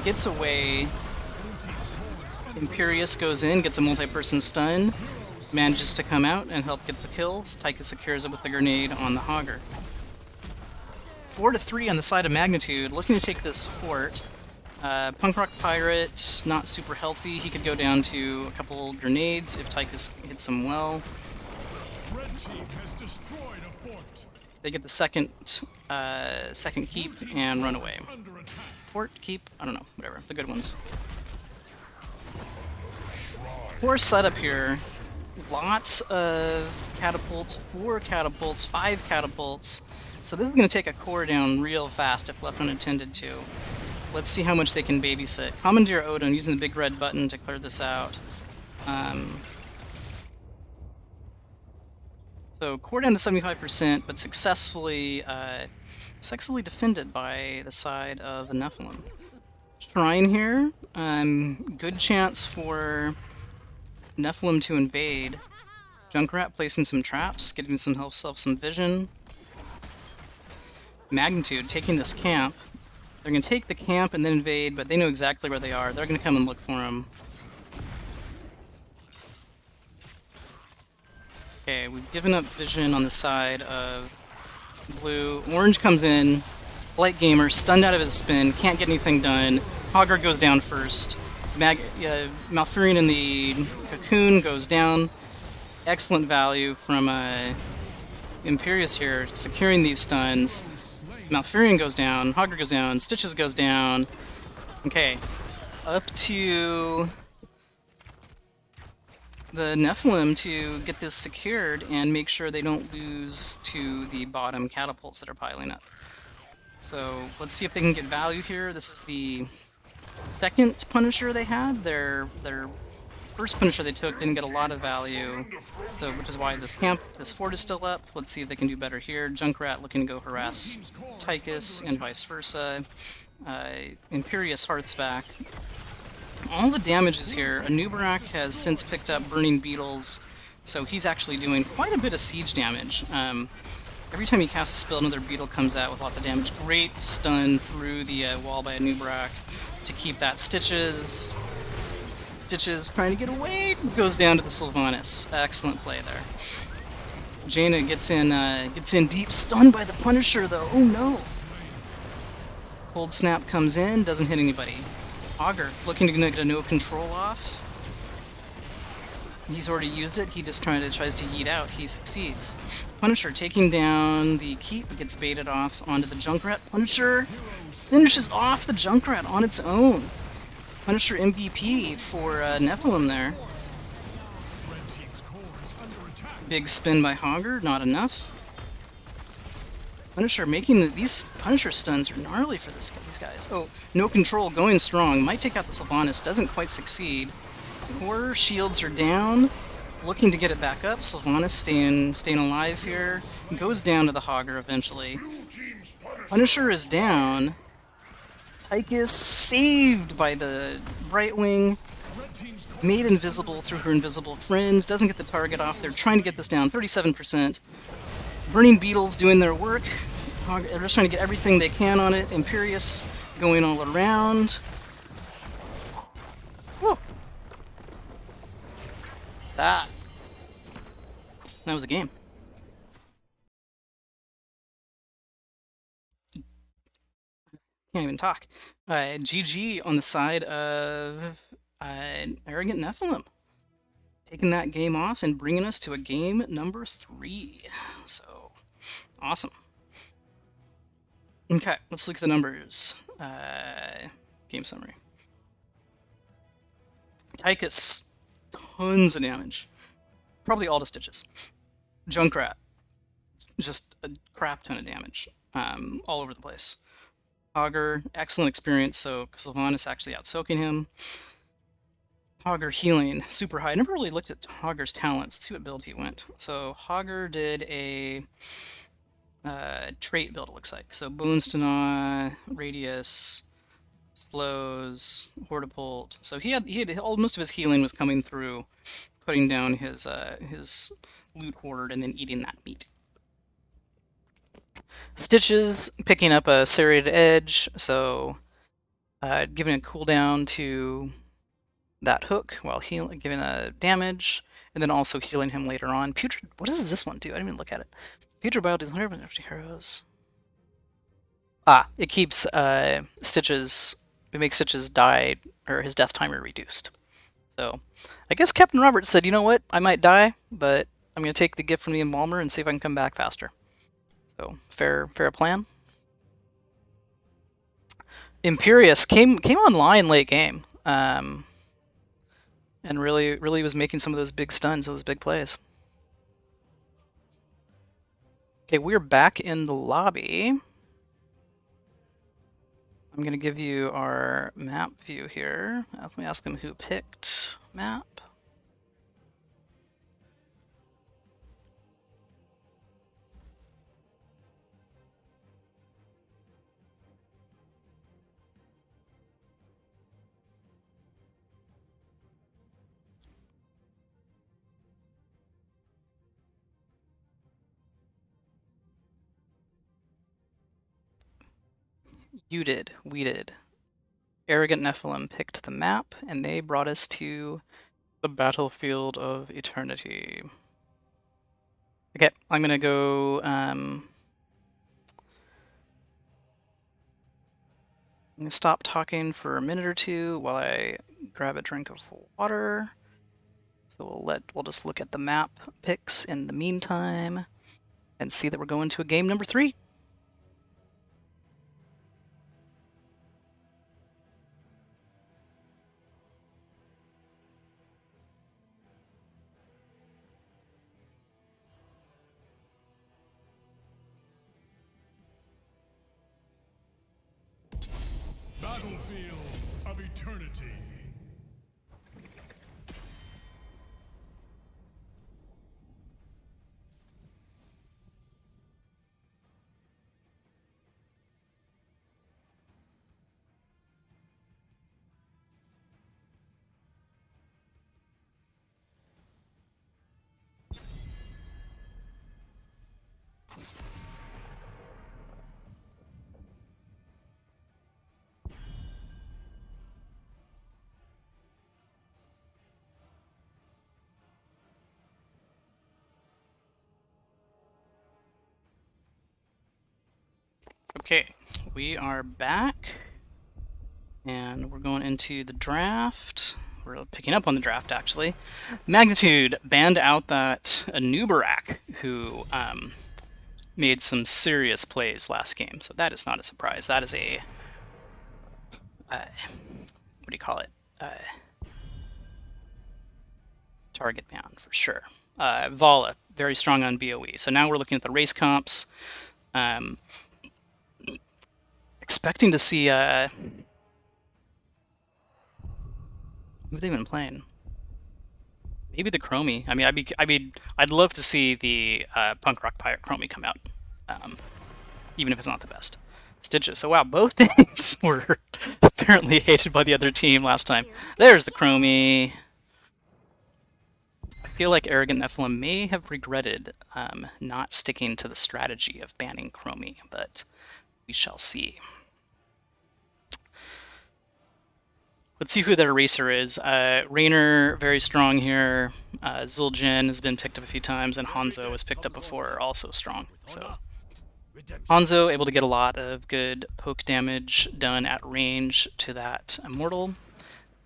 Gets away. Imperius goes in, gets a multi-person stun. Manages to come out and help get the kills. Tychus secures it with the grenade on the Hogger. 4-3 on the side of Magnitude, looking to take this fort. Punk Rock Pirate, not super healthy. He could go down to a couple grenades if Tychus hits him well. They get the second keep and run away. Fort, keep, I don't know, whatever, the good ones. Poor setup here. Lots of catapults, 4 catapults, 5 catapults. So this is going to take a core down real fast if left unattended to. Let's see how much they can babysit. Commandeer Odin using the big red button to clear this out. So core down to 75%, but successfully defended by the side of the Nephalem. Shrine here. Good chance for Nephalem to invade. Junkrat placing some traps, getting himself some vision. Magnitude taking this camp. They're going to take the camp and then invade, but they know exactly where they are. They're going to come and look for him. Okay, we've given up vision on the side of blue. Orange comes in. Light Gamer, stunned out of his spin, can't get anything done. Hogger goes down first. Malfurion in the cocoon goes down. Excellent value from Imperius here, securing these stuns. Malfurion goes down, Hogger goes down, Stitches goes down. Okay, it's up to the Nephalem to get this secured and make sure they don't lose to the bottom catapults that are piling up. So let's see if they can get value here. This is the second Punisher they had. Their first Punisher they took didn't get a lot of value, so which is why this fort is still up. Let's see if they can do better here. Junkrat looking to go harass Tychus and vice versa. Imperius Hearth's back. All the damages here. Anubarak has since picked up Burning Beetles, so he's actually doing quite a bit of siege damage. Every time he casts a spell, another beetle comes out with lots of damage. Great stun through the wall by Anubarak to keep that. Stitches trying to get away, goes down to the Sylvanas. Excellent play there. Jaina gets in deep, stunned by the Punisher though. Oh no! Cold Snap comes in, doesn't hit anybody. Augur looking to get a no control off. He's already used it. He just tries to yeet out. He succeeds. Punisher taking down the keep, gets baited off onto the Junkrat. Punisher finishes off the Junkrat on its own. Punisher MVP for Nephalem there. Big spin by Hogger, not enough. Punisher making these Punisher stuns are gnarly for these guys. Oh, no control, going strong. Might take out the Sylvanas, doesn't quite succeed. Core shields are down, looking to get it back up. Sylvanas staying alive here. Goes down to the Hogger eventually. Punisher is down. Tychus saved by the Brightwing. Made invisible through her invisible friends. Doesn't get the target off. They're trying to get this down. 37%. Burning Beetles doing their work. They're just trying to get everything they can on it. Imperious going all around. Whoa. That was a game. Can't even talk. GG on the side of Arrogant Nephalem. Taking that game off and bringing us to a game number 3. So, awesome. Okay, let's look at the numbers. Game summary. Tychus, tons of damage. Probably all to Stitches. Junkrat, just a crap ton of damage. All over the place. Augur, excellent experience, so Sylvanas actually out-soaking him. Augur healing, super high. I never really looked at Augur's talents. Let's see what build he went. So Augur did a trait build, it looks like. So Boons to Gnaw, Radius, Slows, Hortipult. So he had most of his healing was coming through putting down his loot hoard and then eating that meat. Stitches picking up a serrated edge, so giving a cooldown to that hook while giving a damage, and then also healing him later on. Putrid, what does this one do? I didn't even look at it. Putrid Bio does 150 heroes. It keeps Stitches. It makes Stitches die, or his death timer reduced. So, I guess Captain Roberts said, you know what, I might die, but I'm going to take the gift from the Embalmer and see if I can come back faster. So, fair plan. Imperious came online late game, and really was making some of those big stuns, those big plays. Okay, we're back in the lobby. I'm going to give you our map view here. Let me ask them who picked map. You did. We did. Arrogant Nephalem picked the map, and they brought us to the Battlefield of Eternity. Okay, I'm gonna go. I'm gonna stop talking for a minute or two while I grab a drink of water. So we'll just look at the map picks in the meantime, and see that we're going to a game number 3. Battlefield of Eternity. Okay, we are back, and we're going into the draft. We're picking up on the draft, actually. Magnitude banned out that Anubarak, who made some serious plays last game, so that is not a surprise. That is a what do you call it? Target ban for sure. Vala, very strong on BOE. So now we're looking at the race comps. Expecting to see who have they been playing? Maybe the Chromie. I mean, I'd love to see the Punk Rock Pirate Chromie come out, even if it's not the best. Stitches. So wow, both things were apparently hated by the other team last time. There's the Chromie. I feel like Arrogant Nephalem may have regretted not sticking to the strategy of banning Chromie, but we shall see. Let's see who their eraser is. Raynor, very strong here. Zul'jin has been picked up a few times, and Hanzo was picked up before, also strong. So Hanzo able to get a lot of good poke damage done at range to that Immortal,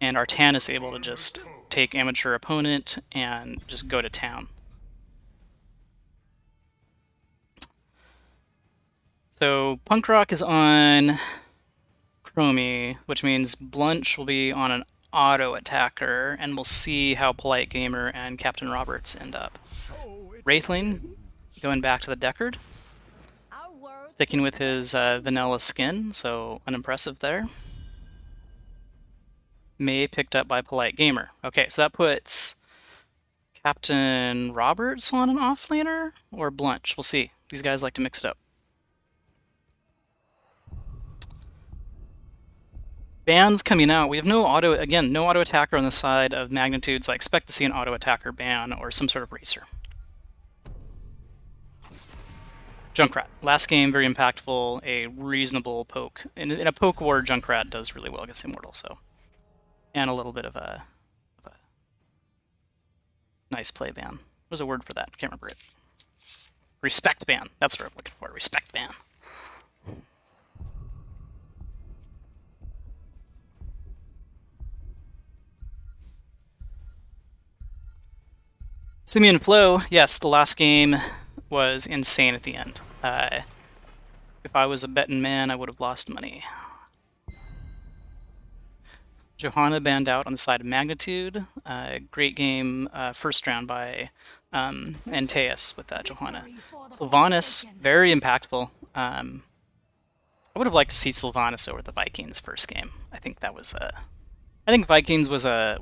and Artanis able to just take amateur opponent and just go to town. So Punk Rock is on Chromie, which means Blunch will be on an auto attacker, and we'll see how Polite Gamer and Captain Roberts end up. Wraithling going back to the Deckard, sticking with his vanilla skin, so unimpressive there. May picked up by Polite Gamer. Okay, so that puts Captain Roberts on an offlaner or Blunch. We'll see. These guys like to mix it up. Bans coming out. We have no auto attacker on the side of Magnitude, so I expect to see an auto attacker ban or some sort of racer. Junkrat. Last game, very impactful, a reasonable poke. In a poke war, Junkrat does really well against Immortal, so. And a little bit of a nice play ban. There's a word for that, can't remember it. Respect ban. That's what I'm looking for, respect ban. Simeon Flow, yes, the last game was insane at the end. If I was a betting man, I would have lost money. Johanna banned out on the side of Magnitude. Great game, first round by Antaeus with that Johanna. Sylvanas, very impactful. I would have liked to see Sylvanas over the Vikings first game. I think that was I think Vikings was a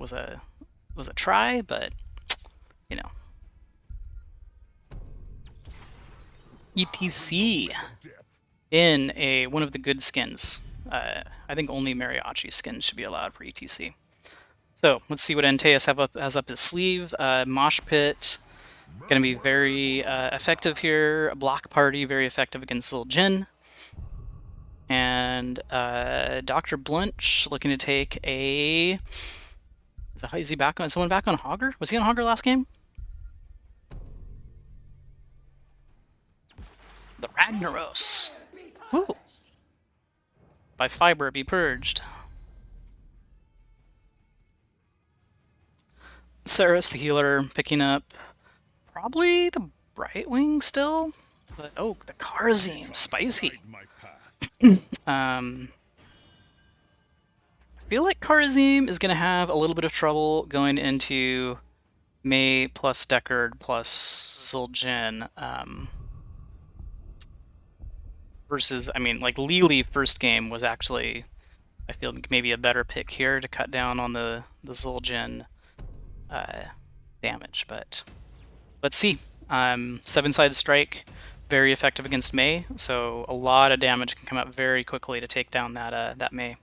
try, but you know. ETC in one of the good skins. I think only Mariachi skins should be allowed for ETC. So let's see what Antaeus has up his sleeve. Mosh Pit, going to be very effective here. A block party, very effective against Zul'jin. And Dr. Blunch looking to take a... Is he back on? Is someone back on Hogger? Was he on Hogger last game? The Ragnaros. Woo! By Fiber be purged. Saris the healer picking up probably the Brightwing still, but oh, the Karzim, spicy. I feel like Karzim is gonna have a little bit of trouble going into May plus Deckard plus Zul'jin. Versus, I mean, like Lili first game was actually, I feel maybe a better pick here to cut down on the Zul'jin damage, but let's see. 7-sided strike, very effective against May, so a lot of damage can come up very quickly to take down that May.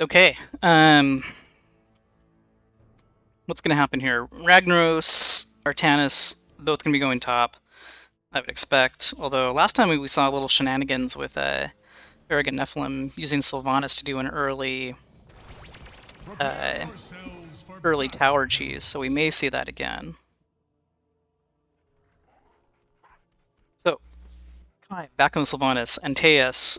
Okay, what's gonna happen here? Ragnaros, Artanis, both going to be going top, I would expect. Although last time we saw a little shenanigans with Arrogant Nephalem using Sylvanas to do an early tower cheese, so we may see that again. So, back on Sylvanas, Antaeus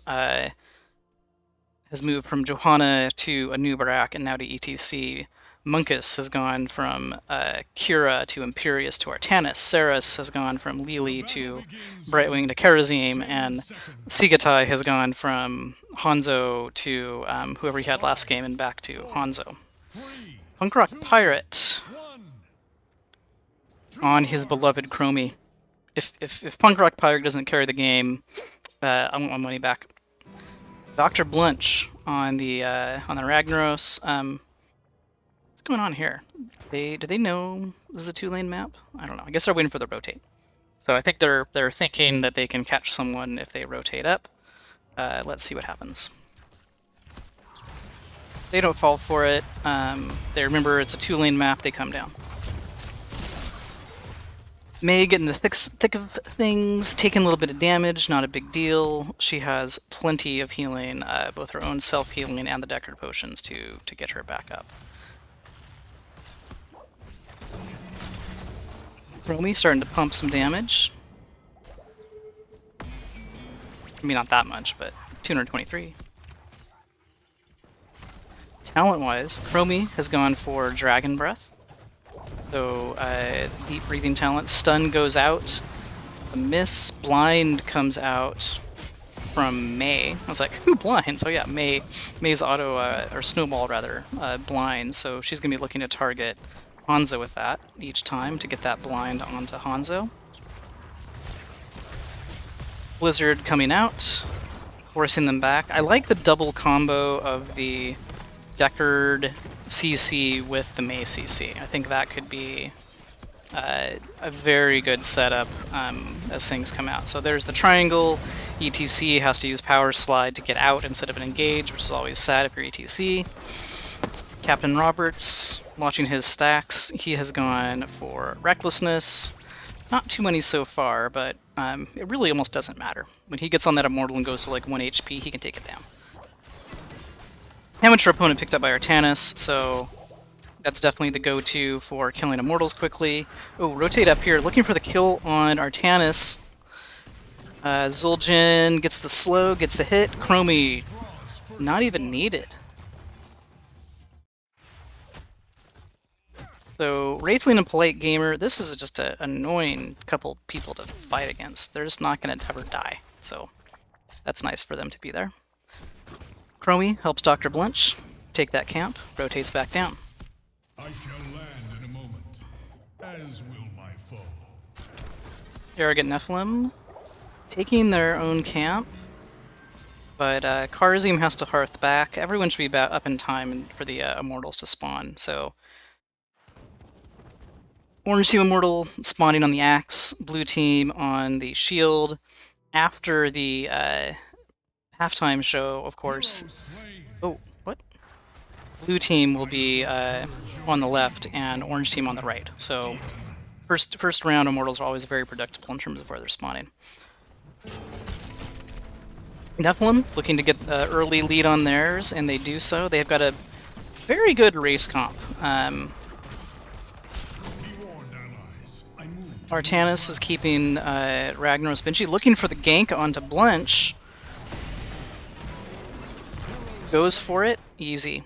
has moved from Johanna to Anubarak and now to ETC. Munkus has gone from Kira to Imperius to Artanis. Saris has gone from Lili to Brightwing to Karazim, and Sigatai has gone from Hanzo to whoever he had last game and back to Hanzo. Punk Rock Pirate on his beloved Chromie. If Punk Rock Pirate doesn't carry the game, I want my money back. Dr. Blunch on the Ragnaros. What's going on here? Do they know this is a 2-lane map? I don't know. I guess they're waiting for the rotate. So I think they're thinking that they can catch someone if they rotate up. Let's see what happens. They don't fall for it. They remember it's a 2-lane map, they come down. May getting the thick of things, taking a little bit of damage, not a big deal. She has plenty of healing, both her own self-healing and the Deckard potions to get her back up. Romy starting to pump some damage. I mean, not that much, but 223. Talent-wise, Chromie has gone for Dragon Breath. So, deep breathing talent. Stun goes out. It's a miss. Blind comes out from May. I was like, who blind? So yeah, May's auto, or Snowball rather, blind. So she's going to be looking to target Hanzo with that each time to get that blind onto Hanzo. Blizzard coming out, forcing them back. I like the double combo of the Deckard CC with the May CC. I think that could be a very good setup as things come out. So there's the triangle. ETC has to use Power Slide to get out instead of an engage, which is always sad if you're ETC. Captain Roberts, watching his stacks, he has gone for Recklessness. Not too many so far, but it really almost doesn't matter. When he gets on that Immortal and goes to like 1 HP, he can take it down. Amateur opponent picked up by Artanis, so that's definitely the go-to for killing Immortals quickly. Oh, rotate up here, looking for the kill on Artanis. Zul'jin gets the slow, gets the hit. Chromie, not even needed. So, Wraithling and Polite Gamer, this is just an annoying couple people to fight against. They're just not going to ever die, so that's nice for them to be there. Chromie helps Dr. Blanche take that camp, rotates back down. I shall land in a moment, as will my foe. Arrogant Nephalem taking their own camp, but Karzim has to hearth back. Everyone should be up in time for the Immortals to spawn, so Orange Team Immortal spawning on the Axe, Blue Team on the Shield. After the halftime show, of course. Oh, what? Blue Team will be on the left and Orange Team on the right. So first round Immortals are always very predictable in terms of where they're spawning. Nephalem looking to get the early lead on theirs, and they do so. They've got a very good race comp. Artanis is keeping Ragnaros Vinci, looking for the gank onto Blanche. Goes for it, easy.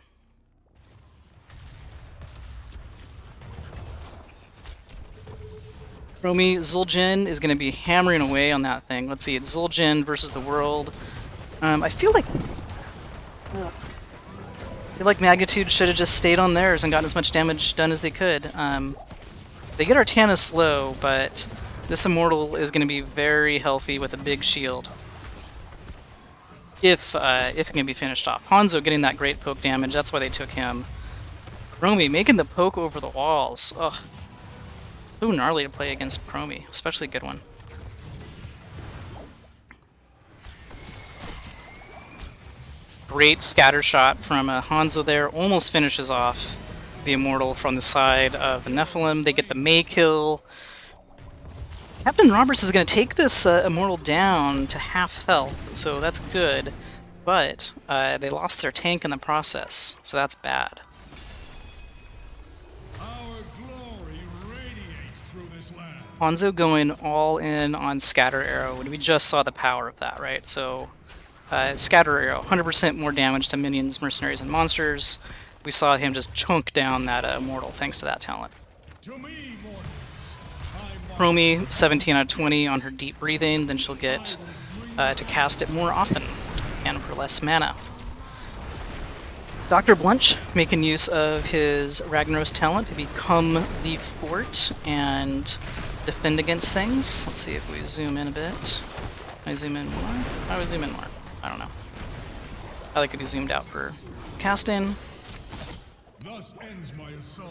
Chromie, Zul'jin is going to be hammering away on that thing. Let's see, it's Zul'jin versus the world. I feel like Magnitude should have just stayed on theirs and gotten as much damage done as they could. They get Artanis slow, but this Immortal is going to be very healthy with a big shield. If it can be finished off. Hanzo getting that great poke damage, that's why they took him. Chromie making the poke over the walls. Ugh. So gnarly to play against Chromie, especially a good one. Great scatter shot from Hanzo there, almost finishes off the Immortal from the side of the Nephalem. They get the May kill. Captain Roberts is going to take this Immortal down to half health, so that's good. But they lost their tank in the process, so that's bad. Our glory radiates through this land. Hanzo going all in on Scatter Arrow, and we just saw the power of that, right? So, Scatter Arrow, 100% more damage to minions, mercenaries, and monsters. We saw him just chunk down that Immortal thanks to that talent. To me, Chromie, 17 out of 20 on her deep breathing, then she'll get to cast it more often and for less mana. Dr. Blanche making use of his Ragnaros talent to become the fort and defend against things. Let's see if we zoom in a bit. Can I zoom in more? How do I zoom in more? I don't know. I like to be zoomed out for casting.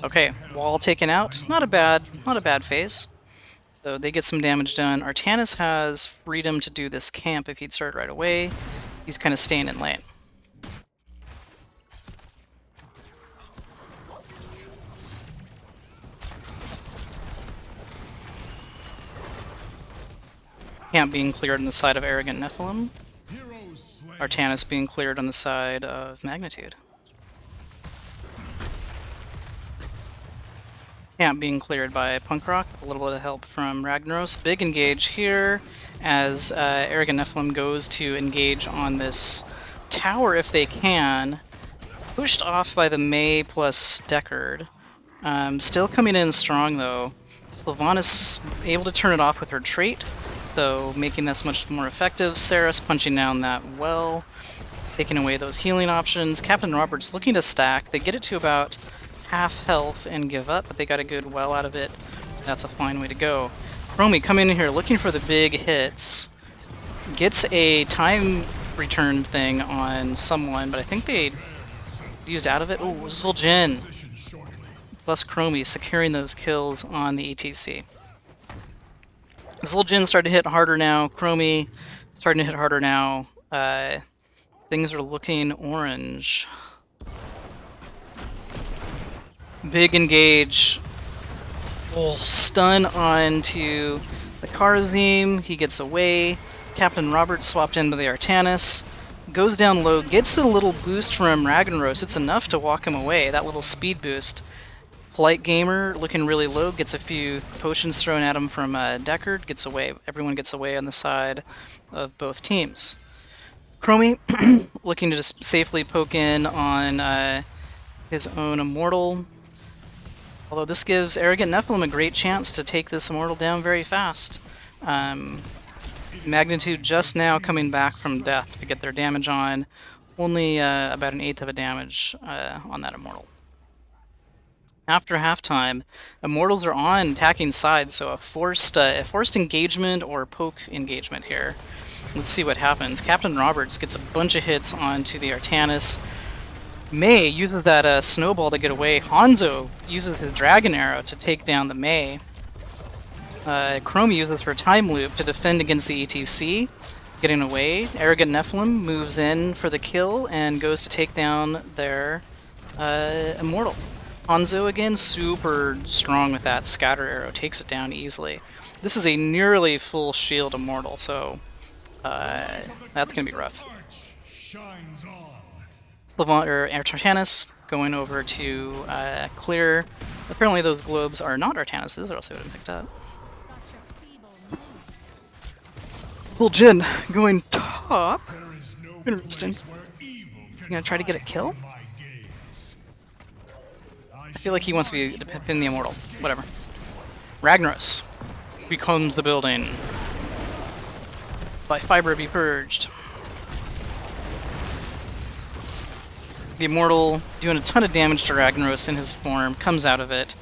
Okay, wall taken out. Not a bad phase. So they get some damage done. Artanis has freedom to do this camp if he'd start right away. He's kind of staying in lane. Camp being cleared on the side of Arrogant Nephalem. Heroes slain. Artanis being cleared on the side of Magnitude. Camp being cleared by Punk Rock, with a little bit of help from Ragnaros. Big engage here as Arrogant Nephalem goes to engage on this tower if they can. Pushed off by the May plus Deckard. Still coming in strong though. Sylvanas able to turn it off with her trait, so making this much more effective. Saris punching down that well, taking away those healing options. Captain Roberts looking to stack. They get it to about half health and give up, but they got a good well out of it. That's a fine way to go. Chromie coming in here looking for the big hits. Gets a time return thing on someone, but I think they used out of it. Oh, Zul'jin plus Chromie securing those kills on the ETC. Zul'jin starting to hit harder now. Chromie starting to hit harder now. Things are looking orange. Big engage. Oh, stun onto the Karazim. He gets away. Captain Roberts swapped into the Artanis. Goes down low, gets the little boost from Ragnaros. It's enough to walk him away, that little speed boost. Polite Gamer looking really low, gets a few potions thrown at him from Deckard, gets away. Everyone gets away on the side of both teams. Chromie looking to just safely poke in on his own Immortal. Although this gives Arrogant Nephalem a great chance to take this Immortal down very fast. Magnitude just now coming back from death to get their damage on. Only about an eighth of a damage on that Immortal. After halftime, Immortals are on attacking sides, so a forced engagement or poke engagement here. Let's see what happens. Captain Roberts gets a bunch of hits onto the Artanis. May uses that snowball to get away. Hanzo uses his dragon arrow to take down the May. Chromie uses her time loop to defend against the ETC, getting away. Arrogant Nephalem moves in for the kill and goes to take down their Immortal. Hanzo again, super strong with that scatter arrow, takes it down easily. This is a nearly full shield Immortal, so that's gonna be rough. Artanis going over to clear. Apparently those globes are not Artanis's, or else they would have been picked up. Zul'jin going top. Interesting. He's gonna try to get a kill? I feel like he wants to pin the Immortal. Whatever. Ragnaros becomes the building. By Fiber be purged. The Immortal doing a ton of damage to Ragnaros in his form, comes out of it.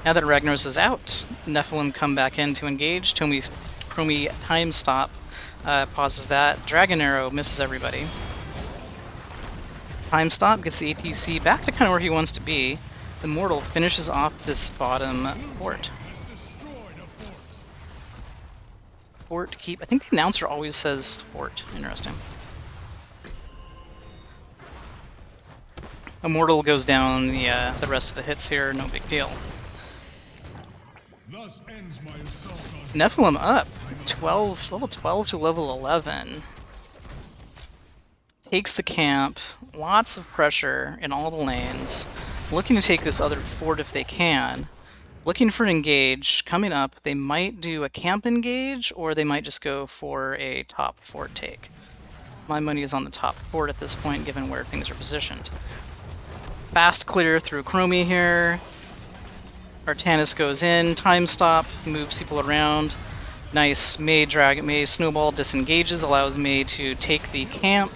Now that Ragnaros is out, Nephalem come back in to engage. Chromie time stop pauses that. Dragon Arrow misses everybody. Time stop gets the ATC back to kind of where he wants to be. The Immortal finishes off this bottom fort. Fort keep. I think the announcer always says fort. Interesting. Immortal goes down the rest of the hits here. No big deal. Nephalem up 12, level 12 to level 11. Takes the camp. Lots of pressure in all the lanes. Looking to take this other fort if they can. Looking for an engage. Coming up, they might do a camp engage, or they might just go for a top fort take. My money is on the top fort at this point, given where things are positioned. Fast clear through Chromie here. Artanis goes in, time stop, moves people around. Nice May Snowball disengages, allows May to take the camp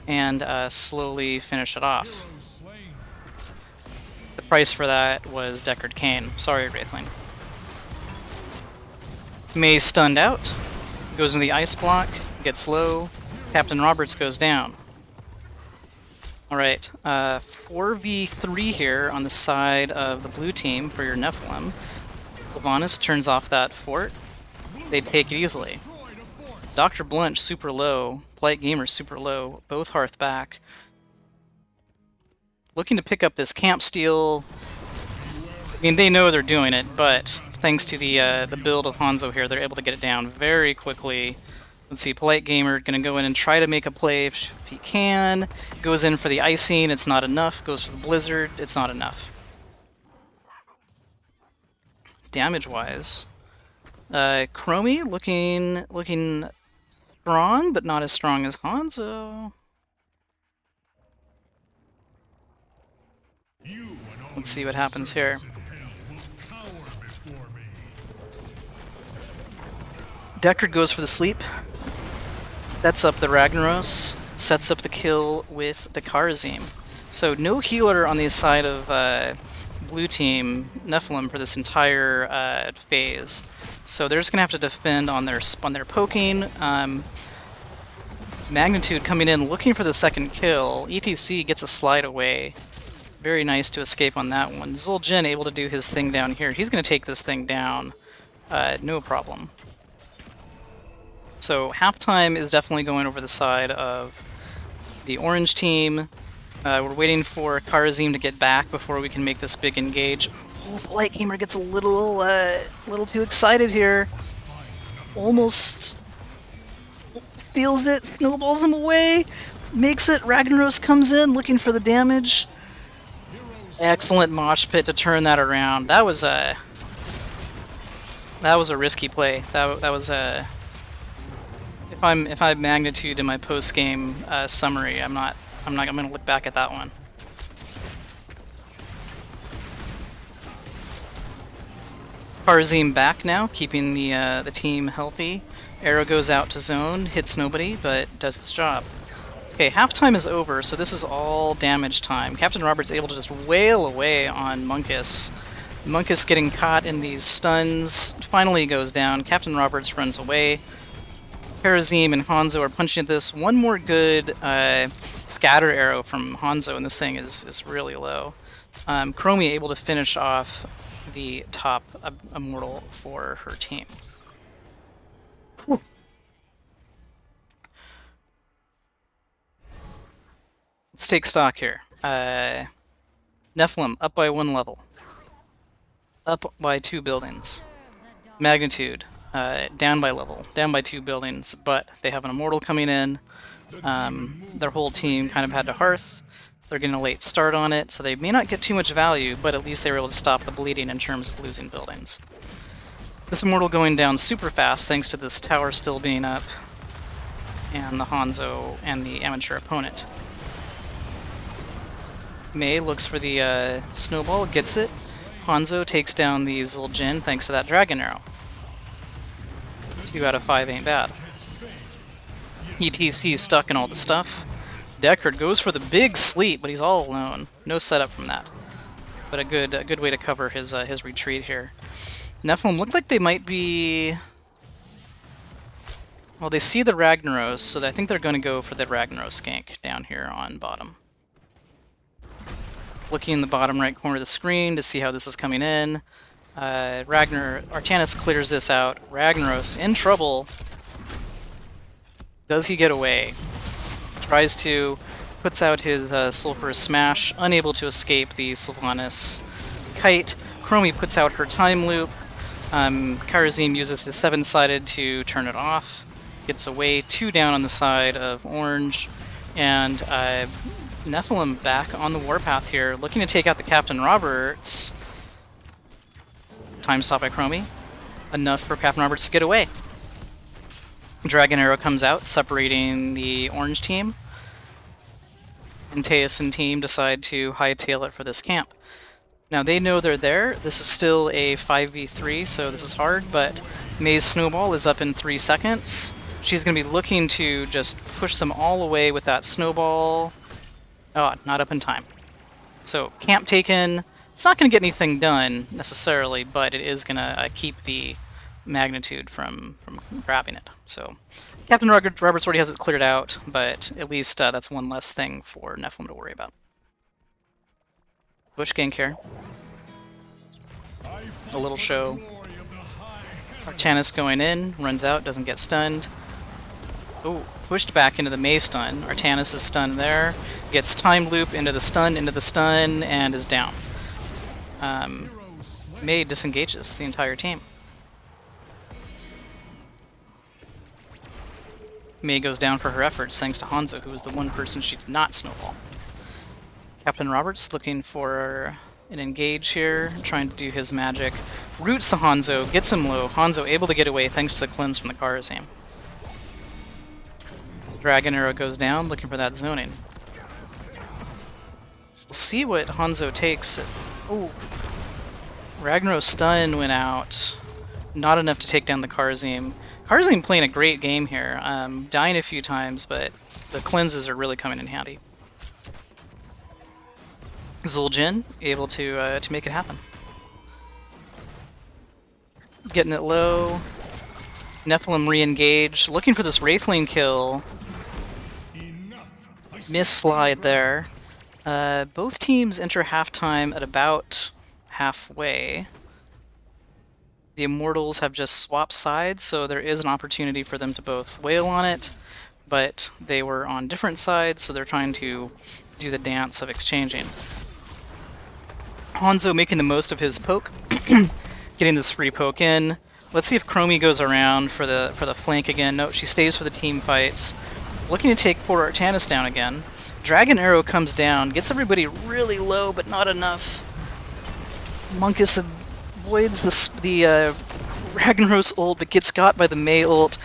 and slowly finish it off. The price for that was Deckard Cain. Sorry, Wraithling. May stunned out, goes into the ice block, gets low. Captain Roberts goes down. Alright, 4v3 here on the side of the blue team for your Nephalem. Sylvanas turns off that fort. They take it easily. Dr. Blunch super low, Polite Gamer super low, both hearth back. Looking to pick up this camp steal. I mean, they know they're doing it, but thanks to the build of Hanzo here, they're able to get it down very quickly. Let's see, Polite Gamer gonna go in and try to make a play if he can. Goes in for the icing, it's not enough. Goes for the blizzard, it's not enough. Damage-wise, Chromie looking strong, but not as strong as Hanzo. Let's see what happens here. Deckard goes for the sleep, sets up the Ragnaros, sets up the kill with the Karazim. So no healer on the side of blue team Nephalem for this entire phase. So they're just gonna have to defend on their poking. Magnitude coming in looking for the second kill. ETC gets a slide away. Very nice to escape on that one. Zul'jin able to do his thing down here. He's gonna take this thing down, no problem. So halftime is definitely going over the side of the orange team. We're waiting for Karazim to get back before we can make this big engage. Oh, Polite Gamer gets a little too excited here. Almost steals it, snowballs him away, makes it. Ragnaros comes in looking for the damage. Excellent mosh pit to turn that around. That was a risky play. That was a. If I have magnitude in my post game summary, I'm not gonna look back at that one. Karazim back now, keeping the team healthy. Arrow goes out to zone, hits nobody, but does its job. Okay, halftime is over, so this is all damage time. Captain Robert's able to just wail away on Monkus. Monkus getting caught in these stuns, finally goes down. Captain Roberts runs away. Karazim and Hanzo are punching at this. One more good scatter arrow from Hanzo, and this thing is really low. Chromie able to finish off the top immortal for her team. Whew. Let's take stock here. Nephalem up by 1 level. Up by 2 buildings. Magnitude down by level, down by 2 buildings, but they have an immortal coming in. Their whole team kind of had to hearth. They're getting a late start on it, so they may not get too much value, but at least they were able to stop the bleeding in terms of losing buildings. This immortal going down super fast thanks to this tower still being up, and the Hanzo and the amateur opponent. Mei looks for the snowball, gets it. Hanzo takes down the Zul'jin thanks to that dragon arrow. 2 out of 5 ain't bad. ETC is stuck in all the stuff. Deckard goes for the big sleep, but he's all alone. No setup from that. But a good way to cover his retreat here. Nephalem looked like they might be. Well, they see the Ragnaros, so I think they're going to go for the Ragnaros gank down here on bottom. Looking in the bottom right corner of the screen to see how this is coming in. Artanis clears this out. Ragnaros in trouble. Does he get away? Tries to, puts out his Sulphurous Smash, unable to escape the Sylvanas Kite. Chromie puts out her Time Loop. Karazim uses his 7-sided to turn it off. Gets away, 2 down on the side of Orange. And Nephalem back on the warpath here, looking to take out the Captain Roberts. Time stop by Chromie. Enough for Captain Roberts to get away. Dragon Arrow comes out, separating the orange team. And Teus and team decide to hightail it for this camp. Now they know they're there. This is still a 5v3, so this is hard, but Mei's Snowball is up in 3 seconds. She's going to be looking to just push them all away with that Snowball. Oh, not up in time. So, camp taken. It's not going to get anything done, necessarily, but it is going to keep the magnitude from grabbing it. So, Captain Roberts already has it cleared out, but at least that's one less thing for Nephalem to worry about. Bush gank here. A little show. Artanis going in, runs out, doesn't get stunned. Oh, pushed back into the Mei stun. Artanis is stunned there. Gets time loop into the stun, and is down. Mei disengages the entire team. Mei goes down for her efforts thanks to Hanzo, who was the one person she did not snowball. Captain Roberts looking for an engage here, trying to do his magic. Roots the Hanzo, gets him low. Hanzo able to get away thanks to the cleanse from the Karazim. Dragon Arrow goes down, looking for that zoning. We'll see what Hanzo takes. Oh, Ragnaros stun went out. Not enough to take down the Karazim. Karazim playing a great game here, dying a few times, but the cleanses are really coming in handy. Zul'jin able to make it happen. Getting it low. Nephalem re-engage, looking for this Wraithlane kill. Miss slide there. Both teams enter halftime at about halfway. The Immortals have just swapped sides, so there is an opportunity for them to both wail on it, but they were on different sides, so they're trying to do the dance of exchanging. Hanzo making the most of his poke, getting this free poke in. Let's see if Chromie goes around for the flank again. No, she stays for the team fights. Looking to take poor Artanis down again. Dragon Arrow comes down, gets everybody really low, but not enough. Monkus avoids the Ragnaros ult, but gets got by the Mei ult.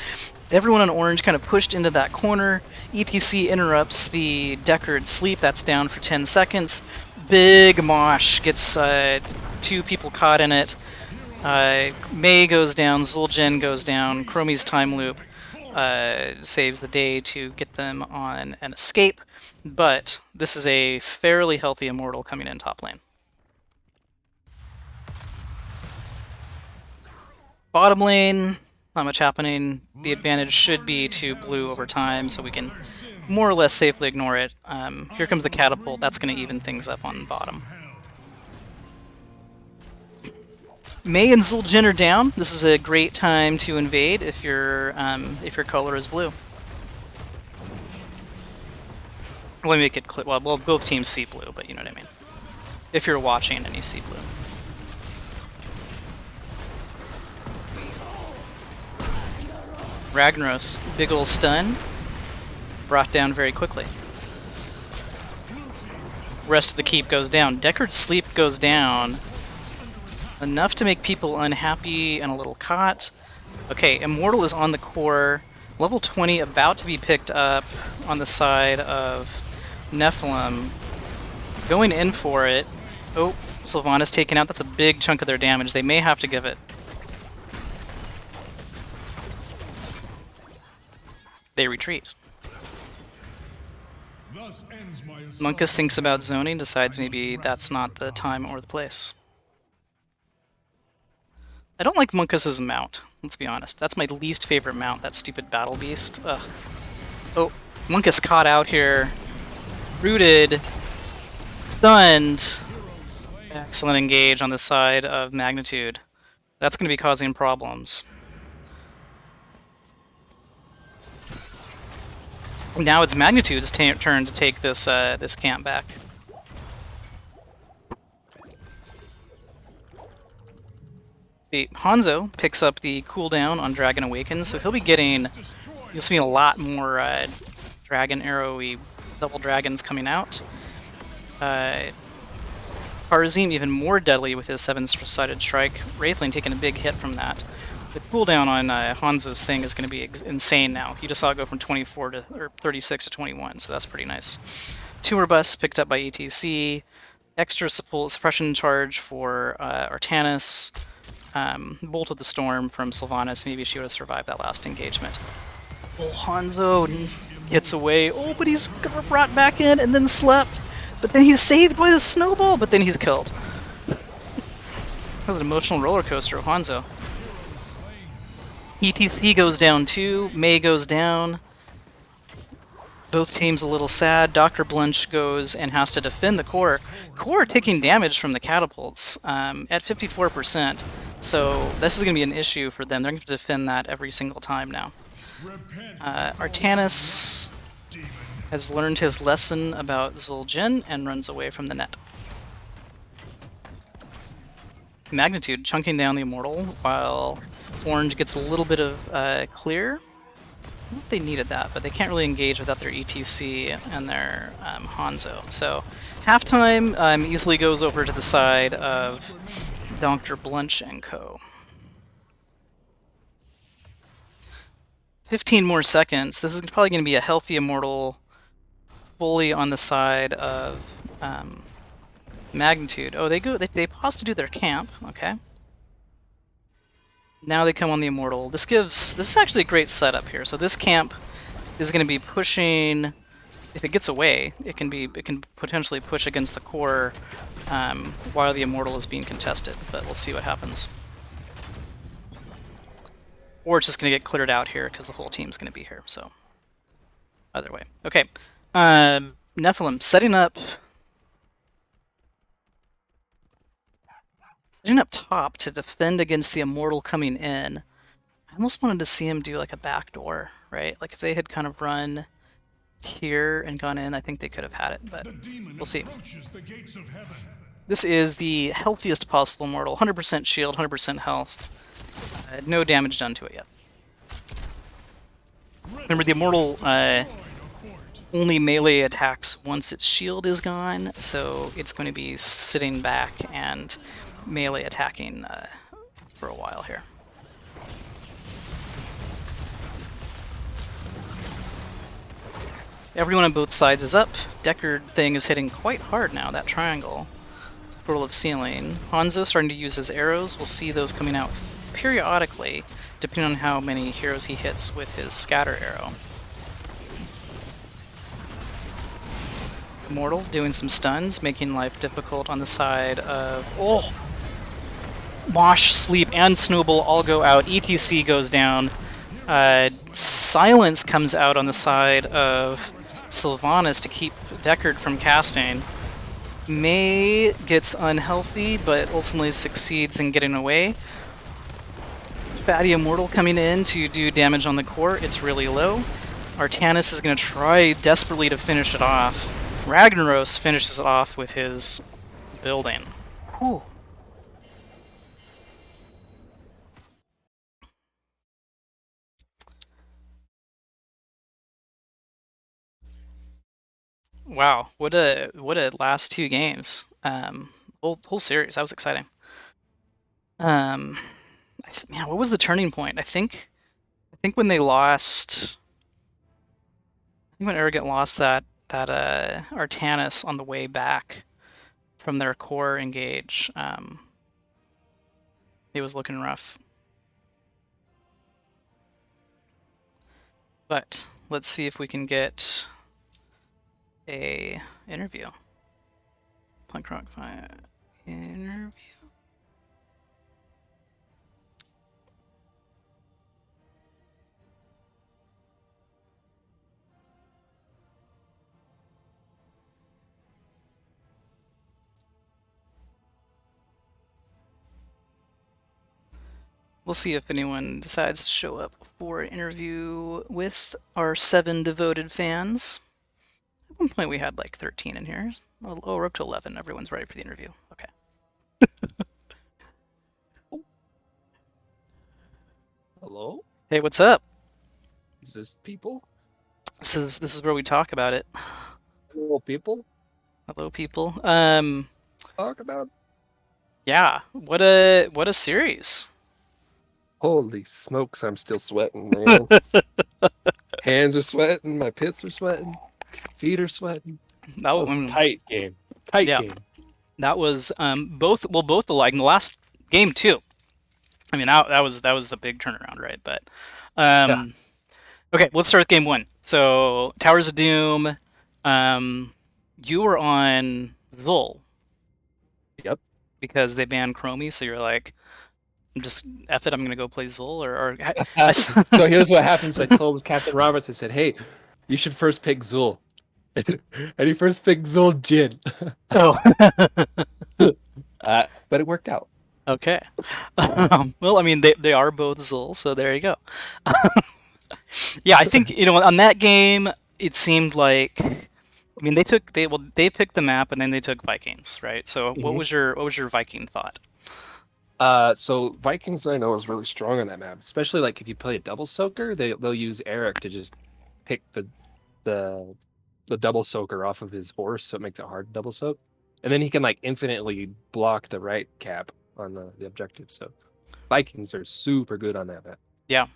Everyone on orange kind of pushed into that corner. ETC interrupts the Deckard sleep. That's down for 10 seconds. Big mosh gets 2 people caught in it. Mei goes down, Zul'jin goes down, Chromie's time loop saves the day to get them on an escape, but this is a fairly healthy Immortal coming in top lane. Bottom lane, not much happening. The advantage should be to blue over time, so we can more or less safely ignore it. Here comes the catapult. That's going to even things up on bottom. Mei and Zul'jin are down. This is a great time to invade if your color is blue. Let me make it clear. Well, both teams see blue, but you know what I mean. If you're watching and you see blue. Ragnaros, big ol' stun, brought down very quickly. Rest of the keep goes down. Deckard's sleep goes down. Enough to make people unhappy and a little caught. Okay, Immortal is on the core. Level 20 about to be picked up on the side of Nephalem. Going in for it. Oh, Sylvanas taken out. That's a big chunk of their damage. They may have to give it. They retreat. Monkus thinks about zoning, decides maybe that's not the time or the place. I don't like Monkus' mount, let's be honest. That's my least favorite mount, that stupid battle beast. Ugh. Oh, Monkus caught out here. Rooted. Stunned. Excellent engage on the side of Magnitude. That's going to be causing problems. Now it's Magnitude's turn to take this this camp back. See, Hanzo picks up the cooldown on Dragon Awakens, so he'll be getting. You'll see a lot more Dragon Arrow-y double dragons coming out. Karazim even more deadly with his 7-sided strike. Wraithlane taking a big hit from that. The cooldown on Hanzo's thing is going to be insane now. You just saw it go from 24 to or 36 to 21, so that's pretty nice. Tumor Bus picked up by ETC. Extra suppression charge for Artanis. Bolt of the Storm from Sylvanas. Maybe she would have survived that last engagement. Oh, Hanzo gets away. Oh, but he's brought back in and then slept. But then he's saved by the snowball, but then he's killed. That was an emotional roller coaster of Hanzo. ETC goes down too, Mei goes down. Both teams a little sad. Dr. Blunch goes and has to defend the core. Core taking damage from the catapults at 54%, so this is going to be an issue for them. They're going to have to defend that every single time now. Artanis has learned his lesson about Zul'jin and runs away from the net. Magnitude chunking down the Immortal while Orange gets a little bit of clear. I don't know if they needed that, but they can't really engage without their ETC and their Hanzo. So halftime easily goes over to the side of Dr. Blunch and co. 15 more seconds. This is probably going to be a healthy Immortal fully on the side of Magnitude. Oh, they pause to do their camp. Okay. Now they come on the Immortal. This is actually a great setup here. So this camp is going to be pushing. If it gets away, it can potentially push against the core while the Immortal is being contested. But we'll see what happens. Or it's just going to get cleared out here because the whole team's going to be here. So either way, okay. Nephalem setting up top to defend against the Immortal coming in. I almost wanted to see him do like a backdoor, right? Like if they had kind of run here and gone in, I think they could have had it, but we'll see. This is the healthiest possible Immortal. 100% shield, 100% health. No damage done to it yet. Remember, the Immortal only melee attacks once its shield is gone, so it's going to be sitting back and melee attacking for a while here. Everyone on both sides is up. Deckard thing is hitting quite hard now, that triangle. Swirl of ceiling. Hanzo starting to use his arrows. We'll see those coming out periodically, depending on how many heroes he hits with his scatter arrow. Immortal doing some stuns, making life difficult on the side of... Oh! Mosh, Sleep, and Snowball all go out. ETC goes down. Silence comes out on the side of Sylvanas to keep Deckard from casting. May gets unhealthy, but ultimately succeeds in getting away. Fatty Immortal coming in to do damage on the core. It's really low. Artanis is going to try desperately to finish it off. Ragnaros finishes it off with his building. Whew. Wow, what a last two games. Whole series. That was exciting. Man, what was the turning point? I think when they lost. I think when Arrogant lost that Artanis on the way back from their core engage, it was looking rough. But let's see if we can get a interview. Punk Rock 5 interview. We'll see if anyone decides to show up for an interview with our 7 devoted fans. At one point we had like 13 in here. Oh, we're up to 11. Everyone's ready for the interview. Okay. Hello? Hey, what's up? Is this people? This is where we talk about it. Hello, people? Hello, people. Talk about? Yeah. What a series. Holy smokes, I'm still sweating, man. Hands are sweating, my pits are sweating, feet are sweating. That was a tight game. Tight yeah. game. That was both alike in the last game too. I mean that was the big turnaround, right? But Yeah. Okay, let's start with game 1. So Towers of Doom, you were on Zul. Yep. Because they banned Chromie, so you're like, I'm just F it, I'm gonna go play Zul or So here's what happens. I told Captain Roberts, I said, hey, you should first pick Zul. And he first picked Zul Jin. Oh. But it worked out. Okay. Well, I mean, they are both Zul, so there you go. Yeah, I think, on that game, it seemed like, I mean, they picked the map and then they took Vikings, right? So what was your Viking thought? So Vikings I know is really strong on that map, especially like if you play a double soaker, they'll use Eric to just pick the the double soaker off of his horse, so it makes it hard to double soak. And then he can like infinitely block the right cap on the objective. So Vikings are super good on that map. Yeah,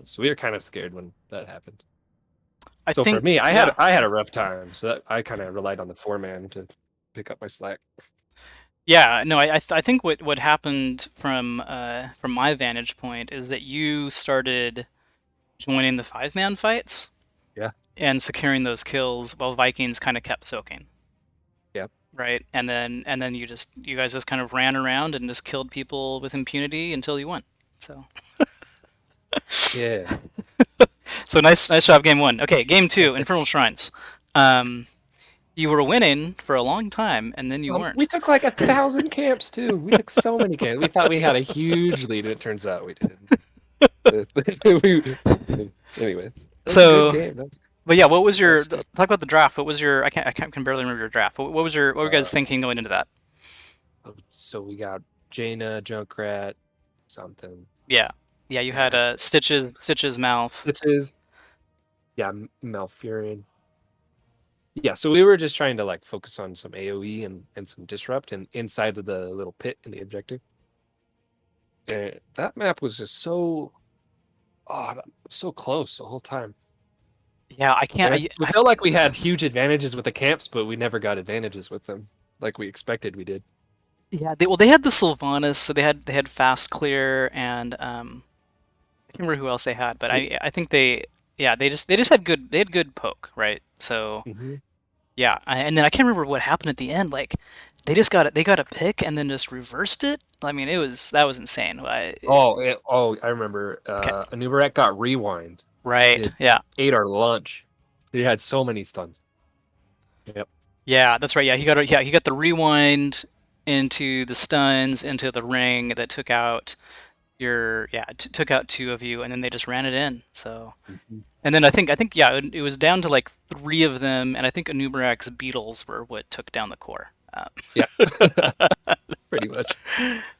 So we were kind of scared when that happened. I So for think me, yeah. I had a rough time. So I kind of relied on the 4-man to pick up my slack. Yeah, no, I think what happened from my vantage point is that you started joining the 5-man fights Yeah. and securing those kills while Vikings kind of kept soaking, Yeah. right? And then you guys just kind of ran around and just killed people with impunity until you won. So Yeah. so nice job, game one. Okay, game two, Infernal Shrines. Um, you were winning for a long time, and then you We weren't. took like 1,000 camps too. We took so many camps. We thought we had a huge lead, and it turns out we didn't. Anyways, that was a good So, game. but yeah, what was your That's talk tough. about the draft? What was your I can barely remember your draft. What were you guys Uh, thinking going into that? so we got Jaina, Junkrat, something. Yeah, yeah, you had Yeah, Stitch's mouth. Stitches. Yeah, Malfurion. Yeah, so we were just trying to like focus on some AoE and some disrupt and inside of the little pit in the objective. And that map was just so close the whole time. Yeah, I can't. And we felt like we had huge advantages with the camps, but we never got advantages with them like we expected we did. Yeah, they had the Sylvanas, so they had fast clear, and I can't remember who else they had, but I think they just had good poke, right? So Mm-hmm. yeah, and then I can't remember what happened at the end. Like they got a pick and then just reversed it. I mean, that was insane. I remember. Okay, Anubarak got rewind. right, It yeah, ate our lunch. He had so many stuns. Yep. yeah, that's right. He got the rewind into the stuns into the ring that took out took out two of you, and then they just ran it in. So. Mhm. And then I think yeah, it was down to like three of them, and I think Anubarak's beetles were what took down the core. Yeah. Pretty much.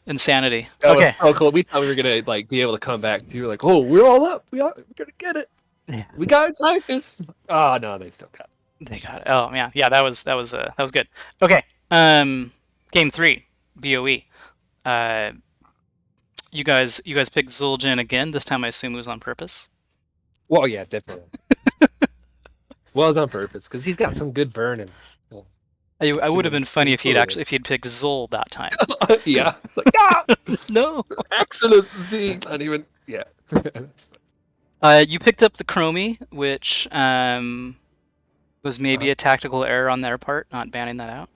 Insanity. That was Okay. so cool. We thought we were gonna like be able to come back too. Like, oh, we're all up. We're gonna get it. Yeah, We got inside this. Oh no, they still got they got it. Oh yeah, yeah. That was good. Okay. Game three, BOE. Uh, you guys picked Zul'jin again. This time I assume it was on purpose. Well, yeah, definitely. Well, it's on purpose because he's got some good burning. I would have been funny if Doing if he'd picked Zul that time. yeah, like ah, No. excellency. Not even. Yeah. That's fine. You picked up the Chromie, which was maybe a tactical error on their part, not banning that out.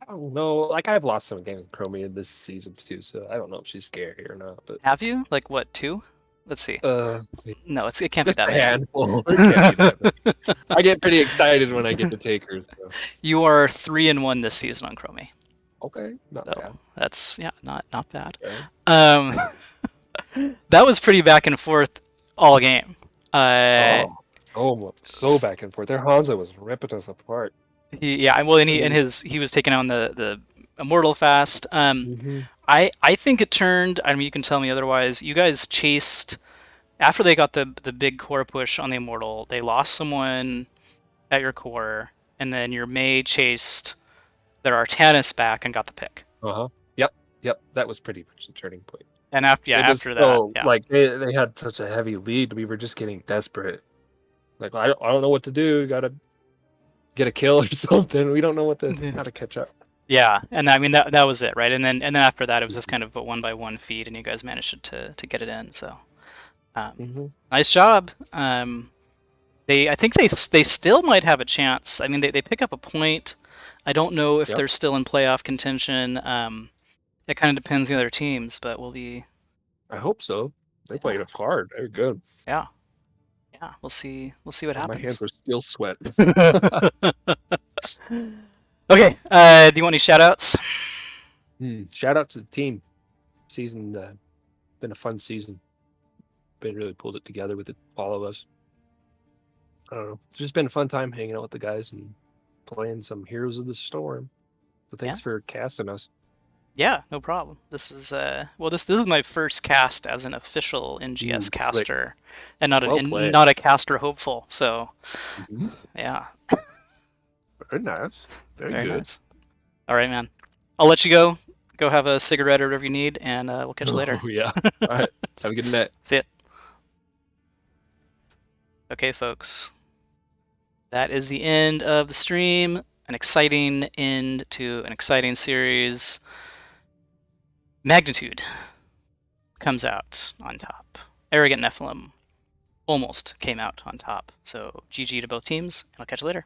I don't know. Like I've lost some games with Chromia this season too, so I don't know if she's scary or not. But Have you? Like what, two? Let's see. uh, No, it can't be just that a many. handful. It can't be that many. I get pretty excited when I get to takers. So. You are 3-1 this season on Chromie, Okay, not so bad. that's yeah, not bad. Okay. Um, that was pretty back and forth all game. Uh, Oh, so back and forth. Their Hanzo was ripping us apart. yeah, well, and he was taking on the Immortal fast. Mm-hmm. I think it turned. I mean, you can tell me otherwise. You guys chased after they got the big core push on the Immortal. They lost someone at your core, and then your Mei chased their Artanis back and got the pick. Uh-huh. Yep. Yep. That was pretty much the turning point. And after It was after that, so yeah, like they had such a heavy lead. We were just getting desperate. Like I don't know what to do. We gotta get a kill or something. We don't know how to catch up. yeah, and I mean that was it, right? And then after that, it was just kind of a one by one feed, and you guys managed to get it in. So Mm-hmm. nice job. I think they still might have a chance. I mean, they pick up a point. I don't know if Yep. they're still in playoff contention. It kind of depends on the other teams, but we'll be I hope so. They played us hard. They're good. yeah, yeah. We'll see. We'll see what My hands happens. were still sweating. Okay. Do you want any shout outs? Shout out to the team. Season been a fun season. Been really pulled it together with all of us. I don't know. It's just been a fun time hanging out with the guys and playing some Heroes of the Storm. So thanks for casting us. Yeah, no problem. This is well, this is my first cast as an official NGS Slick. caster, and not Well played. not a caster hopeful. So Mhm. yeah, Very nice. Very very good. nice. All right, man. I'll let you go. Go have a cigarette or whatever you need, and we'll catch you later. Oh yeah. All right. Have a good night. See ya. Okay, folks. That is the end of the stream. An exciting end to an exciting series. Magnitude comes out on top. Arrogant Nephalem almost came out on top. So GG to both teams, and I'll catch you later.